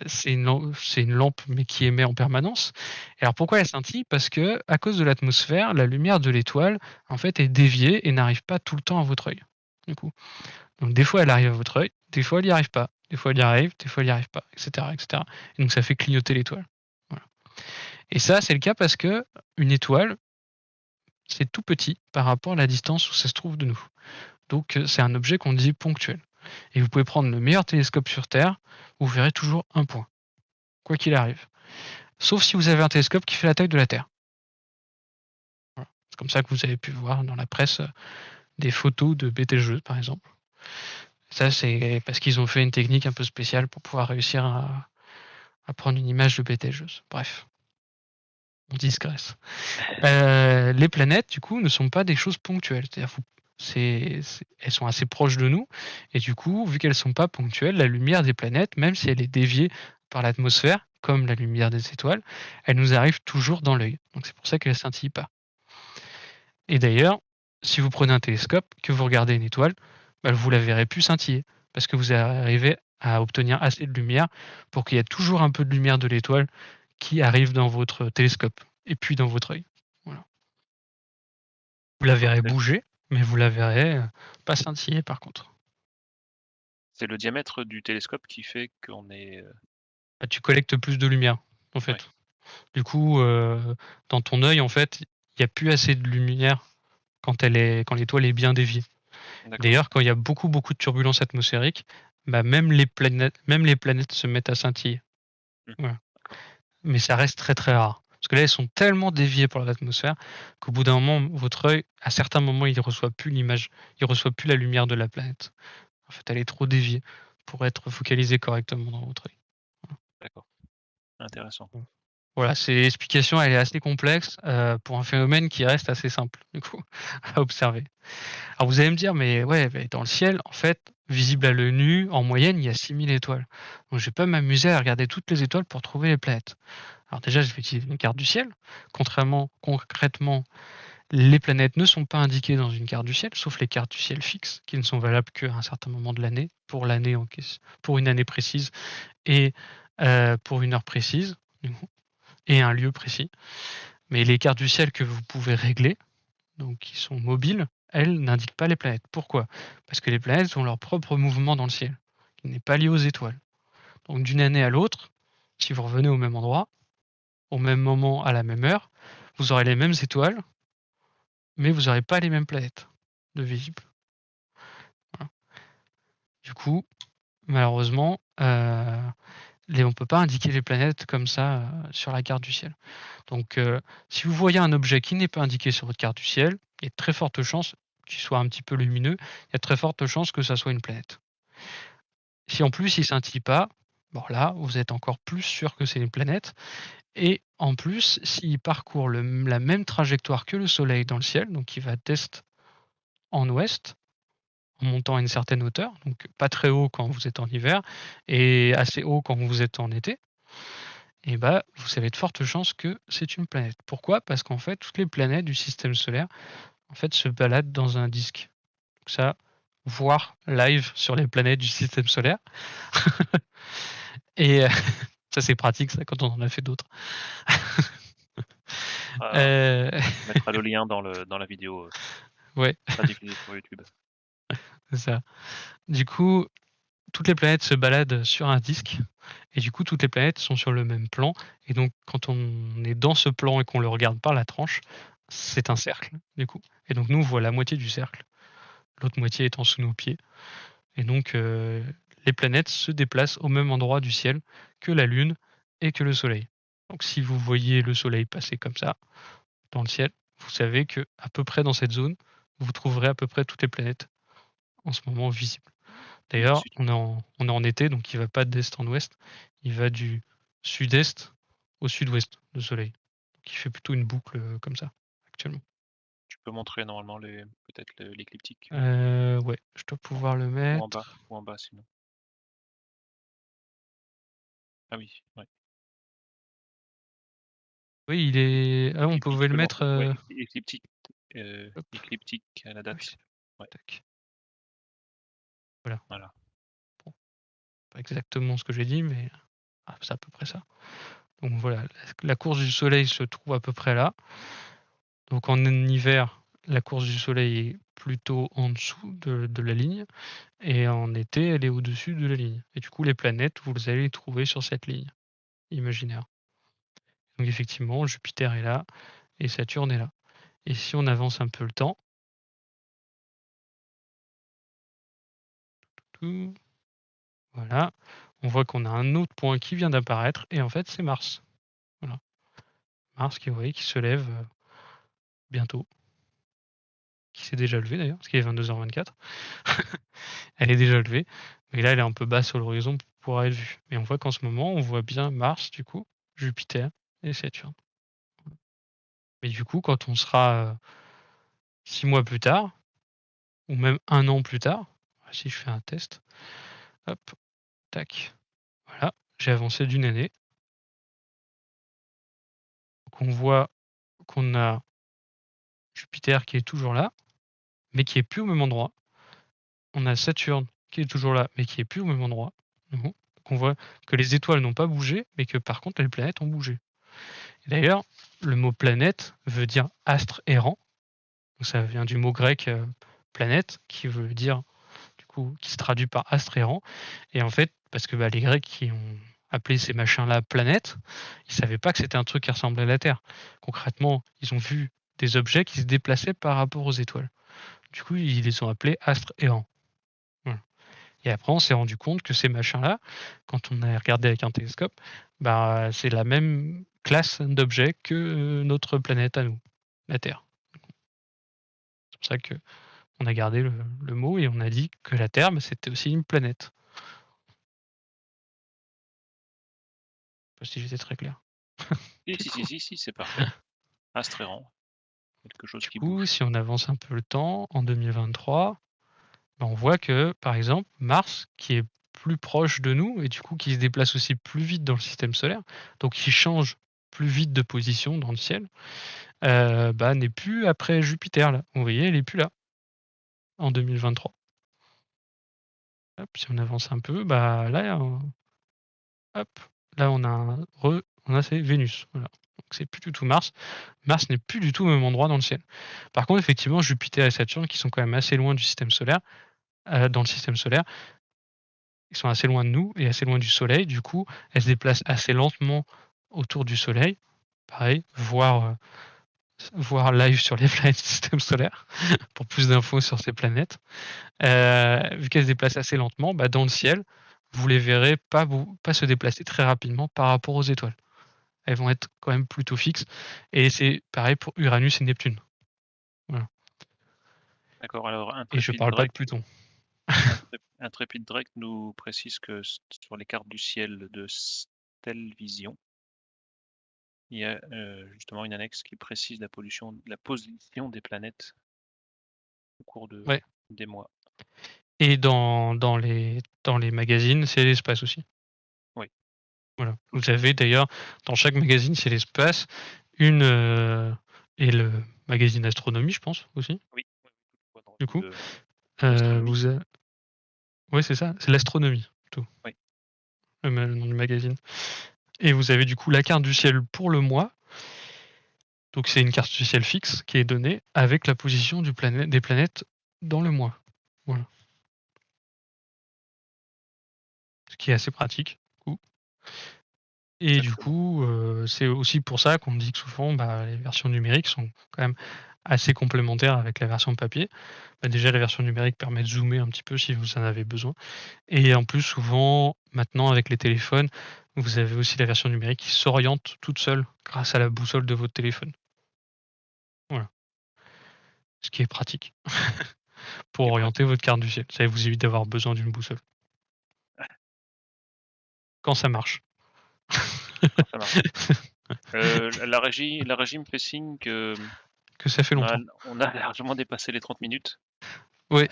[SPEAKER 1] C'est une lampe, mais qui émet en permanence. Et alors pourquoi elle scintille? Parce que à cause de l'atmosphère, la lumière de l'étoile, en fait, est déviée et n'arrive pas tout le temps à votre œil, du coup. Donc des fois, elle arrive à votre œil, des fois, elle y arrive pas. Des fois, elle y arrive, des fois, elle y arrive pas, et cetera, et cetera. Et donc ça fait clignoter l'étoile. Voilà. Et ça, c'est le cas parce qu'une étoile, c'est tout petit par rapport à la distance où ça se trouve de nous. Donc c'est un objet qu'on dit ponctuel. Et vous pouvez prendre le meilleur télescope sur Terre, vous verrez toujours un point, quoi qu'il arrive. Sauf si vous avez un télescope qui fait la taille de la Terre. Voilà. C'est comme ça que vous avez pu voir dans la presse des photos de Betelgeuse, par exemple. Ça, c'est parce qu'ils ont fait une technique un peu spéciale pour pouvoir réussir à prendre une image de Betelgeuse. Bref, on digresse. Les planètes, du coup, ne sont pas des choses ponctuelles. C'est-à-dire, elles sont assez proches de nous, et du coup, vu qu'elles ne sont pas ponctuelles, la lumière des planètes, même si elle est déviée par l'atmosphère, comme la lumière des étoiles, elle nous arrive toujours dans l'œil. Donc c'est pour ça qu'elle ne scintille pas. Et d'ailleurs, si vous prenez un télescope, que vous regardez une étoile, bah, vous la verrez plus scintiller, parce que vous arrivez à obtenir assez de lumière pour qu'il y ait toujours un peu de lumière de l'étoile qui arrive dans votre télescope, et puis dans votre œil. Voilà. Vous la
[SPEAKER 2] D'accord,
[SPEAKER 1] verrez bouger, mais vous la verrez pas scintiller par contre.
[SPEAKER 2] c'est le diamètre du télescope qui fait qu'on est,
[SPEAKER 1] Bah, tu collectes plus de lumière, en
[SPEAKER 2] ouais,
[SPEAKER 1] fait. Du coup, dans ton œil, en fait, il y a plus assez de lumière quand l'étoile est bien déviée.
[SPEAKER 2] d'accord.
[SPEAKER 1] D'ailleurs, quand il y a beaucoup, beaucoup de turbulences atmosphériques, bah, même les planètes se mettent à scintiller.
[SPEAKER 2] Mmh,
[SPEAKER 1] Voilà.
[SPEAKER 2] d'accord.
[SPEAKER 1] Mais ça reste très, très rare. Parce que là, elles sont tellement déviées par l'atmosphère qu'au bout d'un moment, votre œil, à certains moments, il reçoit plus l'image, il reçoit plus la lumière de la planète. En fait, elle est trop déviée pour être focalisée correctement dans votre œil.
[SPEAKER 2] D'accord, intéressant.
[SPEAKER 1] Voilà. Voilà, c'est l'explication, elle est assez complexe, pour un phénomène qui reste assez simple, du coup, à observer. Alors vous allez me dire: «Mais ouais, mais dans le ciel, en fait, visible à l'œil nu, en moyenne, il y a 6 000 étoiles. Donc je vais pas m'amuser à regarder toutes les étoiles pour trouver les planètes». Alors déjà, je vais utiliser une carte du ciel. Concrètement, les planètes ne sont pas indiquées dans une carte du ciel, sauf les cartes du ciel fixes, qui ne sont valables qu'à un certain moment de l'année, pour une année précise et pour une heure précise, du coup, et un lieu précis. Mais les cartes du ciel que vous pouvez régler, donc qui sont mobiles, elles n'indiquent pas les planètes. Pourquoi? Parce que les planètes ont leur propre mouvement dans le ciel, qui n'est pas lié aux étoiles. Donc d'une année à l'autre, si vous revenez au même endroit, au même moment, à la même heure, vous aurez les mêmes étoiles, mais vous n'aurez pas les mêmes planètes de visibles. Voilà. Du coup, malheureusement, on ne peut pas indiquer les planètes comme ça sur la carte du ciel. Donc, si vous voyez un objet qui n'est pas indiqué sur votre carte du ciel, il y a de très fortes chances qu'il soit un petit peu lumineux, il y a de très fortes chances que ça soit une planète. Si en plus il scintille pas, bon là, vous êtes encore plus sûr que c'est une planète, et en plus, s'il parcourt la même trajectoire que le Soleil dans le ciel, donc il va d'est en ouest, en montant à une certaine hauteur, donc pas très haut quand vous êtes en hiver et assez haut quand vous êtes en été, et bah, vous avez de fortes chances que c'est une planète. Pourquoi? Parce qu'en fait, toutes les planètes du système solaire, en fait, se baladent dans un disque. Donc ça, voir live sur les planètes du système solaire et ça, c'est pratique ça quand on en a fait d'autres.
[SPEAKER 2] Ah,
[SPEAKER 1] Heu,
[SPEAKER 2] on mettra le lien dans la vidéo,
[SPEAKER 1] ouais,
[SPEAKER 2] qui sera diffusée sur YouTube.
[SPEAKER 1] c'est ça. Du coup, toutes les planètes se baladent sur un disque et du coup, toutes les planètes sont sur le même plan, et donc quand on est dans ce plan et qu'on le regarde par la tranche, c'est un cercle, du coup, et donc nous, on voit la moitié du cercle, l'autre moitié étant sous nos pieds,
[SPEAKER 3] et donc les planètes se déplacent au même endroit du ciel que la Lune et que le Soleil. Donc si vous voyez le Soleil passer comme ça dans le ciel, vous savez que à peu près dans cette zone, vous trouverez à peu près toutes les planètes en ce moment visibles.
[SPEAKER 2] Mmh,
[SPEAKER 3] D'ailleurs,
[SPEAKER 2] si tu
[SPEAKER 3] on est en été, donc il va pas d'est en ouest, il va du sud-est au sud-ouest, le Soleil. Donc il fait plutôt une boucle, comme ça, actuellement.
[SPEAKER 2] tu peux montrer normalement les peut-être l'écliptique,
[SPEAKER 3] Ouais, je dois
[SPEAKER 2] en
[SPEAKER 3] pouvoir le mettre.
[SPEAKER 2] ou en bas sinon. Ah oui, ouais.
[SPEAKER 3] Oui, il est on
[SPEAKER 2] Écliptique,
[SPEAKER 3] pouvait
[SPEAKER 2] tu
[SPEAKER 3] le
[SPEAKER 2] peux le
[SPEAKER 3] mettre,
[SPEAKER 2] montrer. Ouais,
[SPEAKER 3] hop,
[SPEAKER 2] écliptique à la
[SPEAKER 3] ah oui,
[SPEAKER 2] date.
[SPEAKER 3] c'est là.
[SPEAKER 2] Ouais,
[SPEAKER 3] Tac, voilà.
[SPEAKER 2] voilà.
[SPEAKER 3] Bon, pas exactement ce que j'ai dit, mais c'est à peu près ça. Donc voilà, la course du Soleil se trouve à peu près là. Donc en hiver, la course du Soleil est plutôt en dessous de la ligne et en été, elle est au-dessus de la ligne et du coup, les planètes, vous allez les trouver sur cette ligne imaginaire. Donc effectivement, Jupiter est là et Saturne est là et si on avance un peu le temps, tout voilà, on voit qu'on a un autre point qui vient d'apparaître et en fait, c'est Mars. Voilà, Mars qui, vous voyez, qui se lève, bientôt, qui s'est déjà levé d'ailleurs, parce qu'il est 22h24. Elle est déjà levée, mais là, elle est un peu basse sur l'horizon pour pouvoir être vue. Et on voit qu'en ce moment, on voit bien Mars, du coup, Jupiter et Saturne. Mais du coup, quand on sera 6 mois plus tard, ou même 1 an plus tard, si je fais un test, hop, tac, voilà, j'ai avancé d'une année. Donc on voit qu'on a Jupiter qui est toujours là, mais qui est plus au même endroit. On a Saturne qui est toujours là, mais qui est plus au même endroit. Mhm. Donc on voit que les étoiles n'ont pas bougé, mais que par contre les planètes ont bougé. Et d'ailleurs, le mot planète veut dire astre errant. Donc ça vient du mot grec planète, qui veut dire, du coup, qui se traduit par astre errant. Et en fait, parce que les Grecs qui ont appelé ces machins-là planètes, ils savaient pas que c'était un truc qui ressemblait à la Terre. Concrètement, ils ont vu des objets qui se déplaçaient par rapport aux étoiles. Du coup, ils les ont appelés astres errants. Voilà. Et après, on s'est rendu compte que ces machins-là, quand on a regardé avec un télescope, c'est la même classe d'objets que notre planète à nous, la Terre. C'est pour ça qu'on a gardé le mot et on a dit que la Terre, c'était aussi une planète. Je sais pas si j'étais très clair.
[SPEAKER 2] Si,
[SPEAKER 3] Du
[SPEAKER 2] si, si,
[SPEAKER 3] coup,
[SPEAKER 2] si, si, c'est parfait. Astre errant, quelque chose
[SPEAKER 3] du
[SPEAKER 2] qui
[SPEAKER 3] coup,
[SPEAKER 2] bouge.
[SPEAKER 3] si on avance un peu le temps, en 2023, on voit que, par exemple, Mars, qui est plus proche de nous et du coup qui se déplace aussi plus vite dans le système solaire, donc qui change plus vite de position dans le ciel, n'est plus après Jupiter là. Vous voyez, elle est plus là en 2023. Hop, si on avance un peu, là, hop, là on a c'est Vénus, voilà. Donc c'est plus du tout Mars. Mars n'est plus du tout au même endroit dans le ciel. Par contre, effectivement, Jupiter et Saturne, qui sont quand même assez loin du système solaire, dans le système solaire, ils sont assez loin de nous et assez loin du Soleil. Du coup, elles se déplacent assez lentement autour du Soleil. Pareil, voir live sur les planètes du système solaire pour plus d'infos sur ces planètes. Vu qu'elles se déplacent assez lentement, dans le ciel, vous les verrez pas se déplacer très rapidement par rapport aux étoiles. Elles vont être quand même plutôt fixes et c'est pareil pour Uranus et Neptune. Voilà,
[SPEAKER 2] D'accord, alors
[SPEAKER 3] et je parle pas de Pluton.
[SPEAKER 2] Intrépide Drake nous précise que sur les cartes du ciel de Stellvision, il y a justement une annexe qui précise la position des planètes au cours
[SPEAKER 3] Ouais,
[SPEAKER 2] des mois.
[SPEAKER 3] et dans les magazines, c'est l'espace aussi.
[SPEAKER 2] Oui,
[SPEAKER 3] Voilà.
[SPEAKER 2] tout
[SPEAKER 3] Vous
[SPEAKER 2] à fait.
[SPEAKER 3] avez d'ailleurs dans chaque magazine, c'est l'espace, une, et le magazine astronomie, je pense aussi,
[SPEAKER 2] Oui, oui, oui, dans
[SPEAKER 3] du coup.
[SPEAKER 2] l'astronomie.
[SPEAKER 3] Vous a Ouais, c'est ça, c'est l'astronomie plutôt,
[SPEAKER 2] Oui,
[SPEAKER 3] le nom du magazine, et vous avez du coup la carte du ciel pour le mois. Donc c'est une carte du ciel fixe qui est donnée avec la position des planètes dans le mois. Voilà. Ce qui est assez pratique, du coup. Et du
[SPEAKER 2] exactement.
[SPEAKER 3] coup, c'est aussi pour ça qu'on dit que souvent, les versions numériques sont quand même assez complémentaire avec la version papier. Déjà, la version numérique permet de zoomer un petit peu si vous en avez besoin. Et en plus, souvent, maintenant, avec les téléphones, vous avez aussi la version numérique qui s'oriente toute seule grâce à la boussole de votre téléphone. Voilà. Ce qui est pratique pour
[SPEAKER 2] C'est
[SPEAKER 3] orienter votre carte du ciel. Ça vous évite d'avoir besoin d'une boussole. Quand ça marche.
[SPEAKER 2] Quand ça marche. La régie me fait signe que
[SPEAKER 3] Que ça fait longtemps.
[SPEAKER 2] on a largement dépassé les 30 minutes.
[SPEAKER 3] Oui.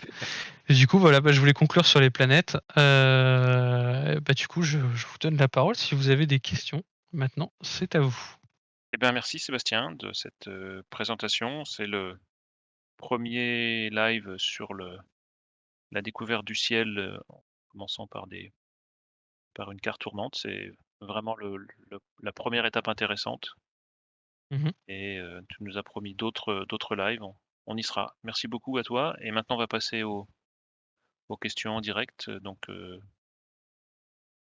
[SPEAKER 3] Et du coup, voilà, je voulais conclure sur les planètes. Du coup, je vous donne la parole. Si vous avez des questions, maintenant, c'est à vous.
[SPEAKER 2] Eh bien, merci Sébastien de cette présentation. C'est le premier live sur la découverte du ciel, en commençant par une carte tournante. C'est vraiment la première étape intéressante.
[SPEAKER 3] Mhm.
[SPEAKER 2] Et tu nous as promis d'autres lives. On y sera. Merci beaucoup à toi. Et maintenant, on va passer aux questions en direct. Donc,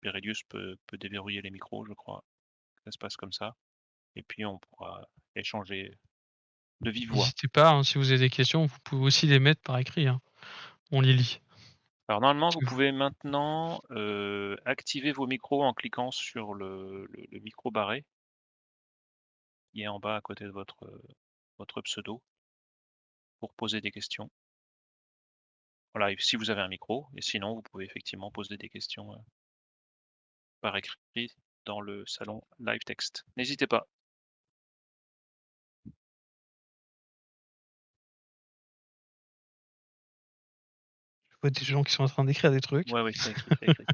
[SPEAKER 2] Berelius peut déverrouiller les micros, je crois. Ça se passe comme ça. Et puis, on pourra échanger de vive voix.
[SPEAKER 3] N'hésitez pas, hein, si vous avez des questions, vous pouvez aussi les mettre par écrit. Hein. On les lit.
[SPEAKER 2] Alors, normalement,
[SPEAKER 3] Parce
[SPEAKER 2] vous
[SPEAKER 3] que
[SPEAKER 2] pouvez maintenant activer vos micros en cliquant sur le micro barré qui est en bas à côté de votre pseudo pour poser des questions. Voilà, et si vous avez un micro, et sinon, vous pouvez effectivement poser des questions par écrit dans le salon live text. N'hésitez pas.
[SPEAKER 3] je vois des gens qui sont en train d'écrire des trucs.
[SPEAKER 2] Ouais, oui, ça écrit, ça écrit.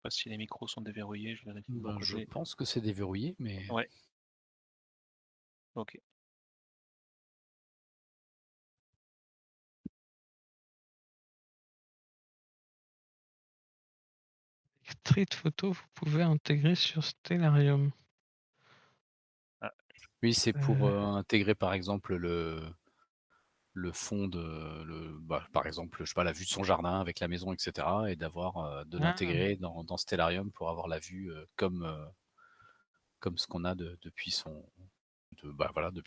[SPEAKER 2] Pas si les micros sont déverrouillés, je vérifie de mon
[SPEAKER 4] Je
[SPEAKER 2] côté.
[SPEAKER 4] pense que c'est déverrouillé, mais
[SPEAKER 2] Ouais. Ok.
[SPEAKER 3] Street photo, vous pouvez intégrer sur Stellarium.
[SPEAKER 2] Ah,
[SPEAKER 4] oui, c'est pour intégrer par exemple le fond de par exemple, je sais pas, la vue de son jardin avec la maison, etc. et d'avoir de
[SPEAKER 3] Ah,
[SPEAKER 4] l'intégrer dans Stellarium pour avoir la vue comme ce qu'on a depuis depuis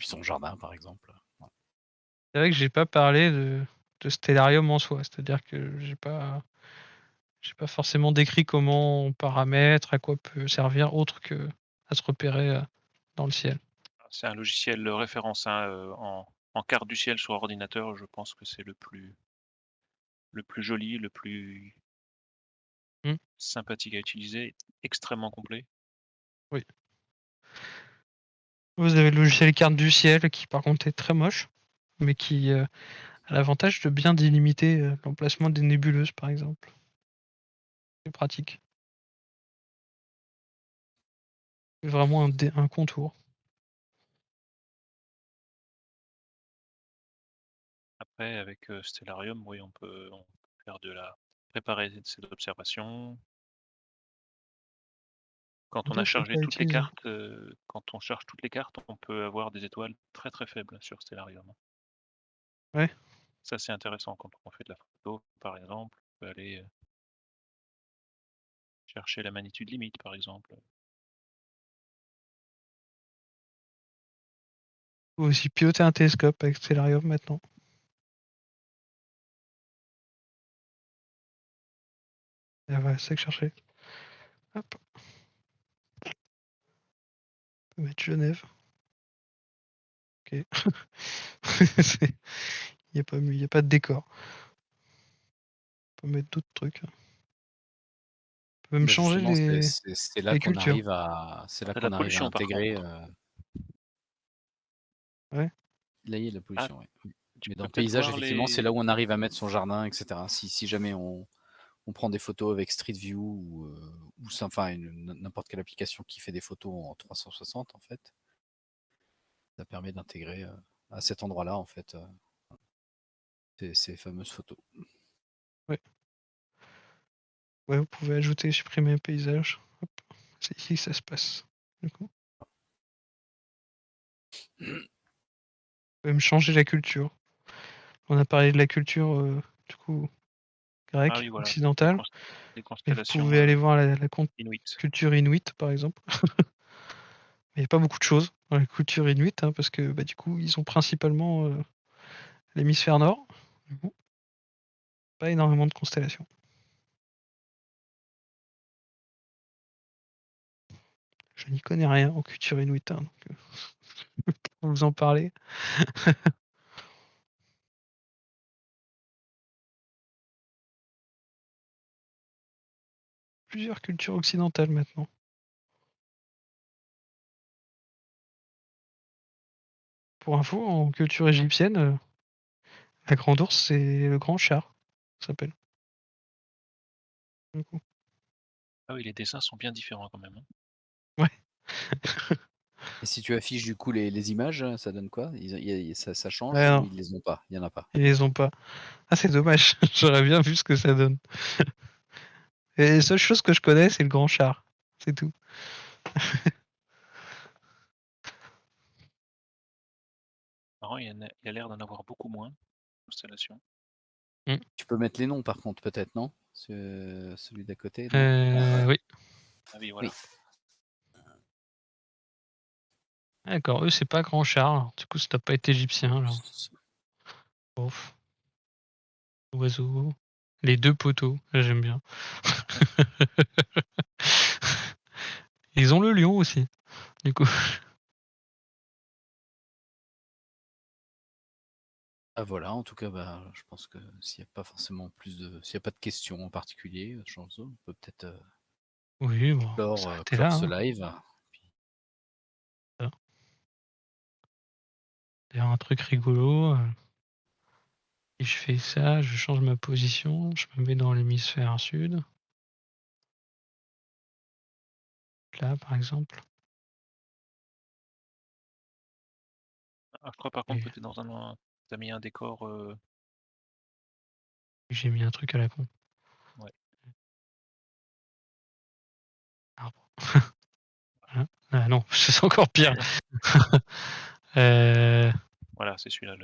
[SPEAKER 4] son jardin, par exemple. Voilà.
[SPEAKER 3] c'est vrai que j'ai pas parlé de Stellarium en soi, c'est-à-dire que j'ai pas forcément décrit comment on paramètre, à quoi peut servir autre que à se repérer dans le ciel.
[SPEAKER 2] c'est un logiciel référence hein, en carte du ciel sur ordinateur. Je pense que c'est le plus joli, le plus
[SPEAKER 3] Hmm.
[SPEAKER 2] sympathique à utiliser, extrêmement complet.
[SPEAKER 3] Oui. Vous avez le logiciel carte du ciel qui par contre est très moche, mais qui a l'avantage de bien délimiter l'emplacement des nébuleuses par exemple. C'est pratique. C'est vraiment un contour.
[SPEAKER 2] Après, avec Stellarium, oui, on peut faire préparer ses observations. Quand on a
[SPEAKER 3] D'autres
[SPEAKER 2] chargé
[SPEAKER 3] pas
[SPEAKER 2] toutes les
[SPEAKER 3] utilisés.
[SPEAKER 2] cartes, quand on charge toutes les cartes, on peut avoir des étoiles très très faibles sur Stellarium.
[SPEAKER 3] Ouais.
[SPEAKER 2] Ça, c'est intéressant quand on fait de la photo, par exemple. On peut aller chercher la magnitude limite, par exemple.
[SPEAKER 3] Vous pouvez aussi piloter un télescope avec Stellarium maintenant. Et voilà, c'est ça que je cherchais. Hop. On peut mettre Genève. Ok. Il n'y a pas de décor. On peut mettre d'autres trucs. On peut même changer
[SPEAKER 4] Justement, c'est là
[SPEAKER 3] les
[SPEAKER 4] qu'on
[SPEAKER 3] cultures.
[SPEAKER 4] arrive à
[SPEAKER 2] T'as de la pollution, par
[SPEAKER 4] intégrer.
[SPEAKER 2] contre.
[SPEAKER 3] Ouais.
[SPEAKER 4] Là, il y a de la
[SPEAKER 2] Ah,
[SPEAKER 4] pollution, ouais.
[SPEAKER 2] tu
[SPEAKER 4] Mais dans
[SPEAKER 2] peux
[SPEAKER 4] le
[SPEAKER 2] peut-être
[SPEAKER 4] paysage,
[SPEAKER 2] voir
[SPEAKER 4] effectivement, c'est là
[SPEAKER 2] les...
[SPEAKER 4] où on arrive à mettre son jardin, etc. Si jamais on prend des photos avec Street View enfin n'importe quelle application qui fait des photos en 360, en fait, ça permet d'intégrer à cet endroit-là, en fait, ces fameuses photos.
[SPEAKER 3] Ouais. Ouais, vous pouvez ajouter, supprimer un paysage. Hop. C'est ici que ça se passe. Du coup. Vous pouvez même changer la culture. On a parlé de la culture, du coup, grecque,
[SPEAKER 2] Ah oui, voilà.
[SPEAKER 3] occidentale.
[SPEAKER 2] Des
[SPEAKER 3] Et vous
[SPEAKER 2] constellations
[SPEAKER 3] pouvez aller voir la
[SPEAKER 2] inuites.
[SPEAKER 3] culture inuite, par exemple. Il n'y a pas beaucoup de choses dans la culture inuite, hein, parce que du coup, ils ont principalement l'hémisphère nord. Du coup, pas énormément de constellations. Je n'y connais rien en culture inuite, hein, donc pour vous en parler. Plusieurs cultures occidentales maintenant. Pour info, en culture égyptienne, la grande ours, c'est le grand char, ça s'appelle. Du coup.
[SPEAKER 2] Ah oui, les dessins sont bien différents quand même. Hein.
[SPEAKER 4] Et si tu affiches du coup les images, ça donne quoi? Ça change
[SPEAKER 3] Ouais,
[SPEAKER 4] ou
[SPEAKER 3] non,
[SPEAKER 4] ils les ont pas? Il y en a pas.
[SPEAKER 3] ils les ont pas. Ah, c'est dommage. J'aurais bien vu ce que ça donne. Et les seules choses que je connais, c'est le grand char. C'est tout.
[SPEAKER 2] Marrant, il y a l'air d'en avoir beaucoup moins, constellations.
[SPEAKER 4] Tu peux mettre les noms par contre, peut-être, non? Celui d'à côté, non?
[SPEAKER 3] Oui.
[SPEAKER 2] Ah oui, voilà.
[SPEAKER 3] D'accord, eux, c'est pas grand char. Alors, du coup, ça doit pas être égyptien. Alors. Ouf. Oiseau. Les deux poteaux, j'aime bien. Ils ont le lion aussi, du coup.
[SPEAKER 4] Ah voilà, en tout cas, je pense que s'il n'y a pas forcément s'il n'y a pas de questions en particulier, on peut peut-être
[SPEAKER 3] Oui, bon, on va s'arrêter là.
[SPEAKER 4] clore ce
[SPEAKER 3] Hein.
[SPEAKER 4] live.
[SPEAKER 3] D'ailleurs, un truc rigolo. Si je fais ça, je change ma position, je me mets dans l'hémisphère sud. Là, par exemple.
[SPEAKER 2] Ah, je crois par contre
[SPEAKER 3] Et
[SPEAKER 2] que t'as mis un décor.
[SPEAKER 3] j'ai mis un truc à la con.
[SPEAKER 2] Ouais.
[SPEAKER 3] Arbre. Voilà. Ah non, c'est encore pire.
[SPEAKER 2] Voilà, c'est celui-là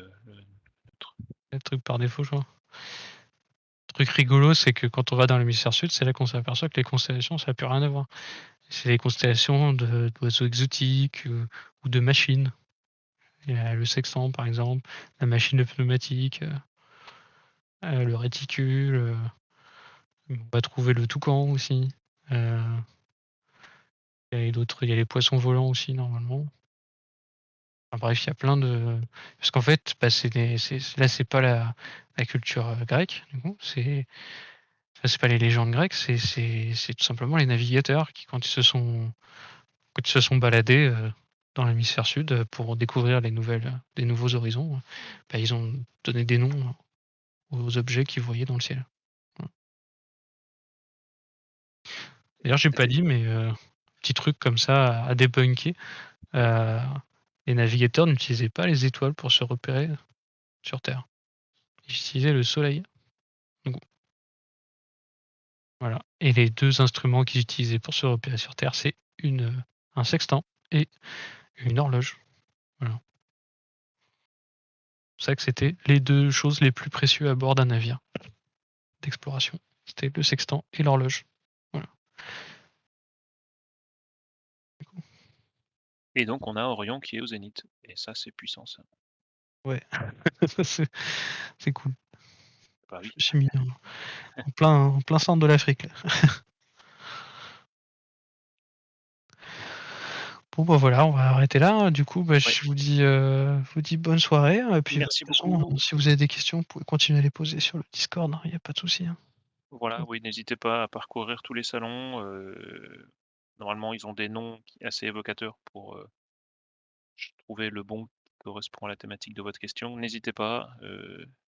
[SPEAKER 3] Le truc par défaut, je crois. Le truc rigolo, c'est que quand on va dans l'hémisphère sud, c'est là qu'on s'aperçoit que les constellations, ça n'a plus rien à voir. C'est les constellations d'oiseaux exotiques ou de machines. Il y a le sextant, par exemple, la machine de pneumatique, le réticule. On va trouver le toucan aussi. Il y a les poissons volants aussi, normalement. Enfin, bref, il y a plein de. Parce qu'en fait, là, c'est pas la culture grecque, du coup. C'est pas les légendes grecques, c'est tout simplement les navigateurs qui, quand ils se sont baladés dans l'hémisphère sud pour découvrir des nouveaux horizons, ils ont donné des noms aux objets qu'ils voyaient dans le ciel. Voilà. D'ailleurs, j'ai pas dit, mais petit truc comme ça à débunker. Les navigateurs n'utilisaient pas les étoiles pour se repérer sur Terre. Ils utilisaient le soleil. Donc, voilà. Et les deux instruments qu'ils utilisaient pour se repérer sur Terre, c'est un sextant et une horloge. Voilà. C'est ça que c'était les deux choses les plus précieuses à bord d'un navire d'exploration. C'était le sextant et l'horloge. Voilà.
[SPEAKER 2] Et donc on a Orion qui est au zénith. Et ça, c'est puissant, ça.
[SPEAKER 3] Ouais. c'est cool.
[SPEAKER 2] Bah oui.
[SPEAKER 3] Je me suis mis en plein centre de l'Afrique. Là. Bon voilà, on va arrêter là. Du coup, je vous dis bonne soirée. Et puis
[SPEAKER 2] Merci
[SPEAKER 3] de toute façon,
[SPEAKER 2] beaucoup.
[SPEAKER 3] si vous avez des questions, vous pouvez continuer à les poser sur le Discord. Il n'y a pas de souci. Hein.
[SPEAKER 2] Voilà, oui, n'hésitez pas à parcourir tous les salons. Normalement, ils ont des noms assez évocateurs pour trouver le bon qui correspond à la thématique de votre question. N'hésitez pas.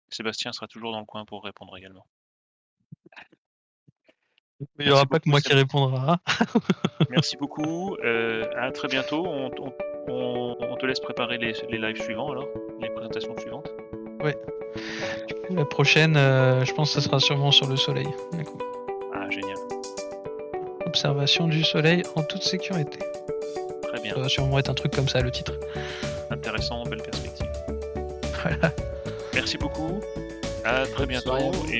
[SPEAKER 2] Sébastien sera toujours dans le coin pour répondre également.
[SPEAKER 3] Il n'y aura pas que moi qui répondra.
[SPEAKER 2] Merci beaucoup. À très bientôt. On te laisse préparer les lives suivants alors, les présentations suivantes.
[SPEAKER 3] Ouais. Du coup, la prochaine, je pense que ce sera sûrement sur le soleil.
[SPEAKER 2] Ah, génial.
[SPEAKER 3] Observation du soleil en toute sécurité.
[SPEAKER 2] Très bien.
[SPEAKER 3] Ça va sûrement être un truc comme ça, le titre.
[SPEAKER 2] Intéressant, belle perspective.
[SPEAKER 3] Voilà.
[SPEAKER 2] Merci beaucoup. À très bientôt. Et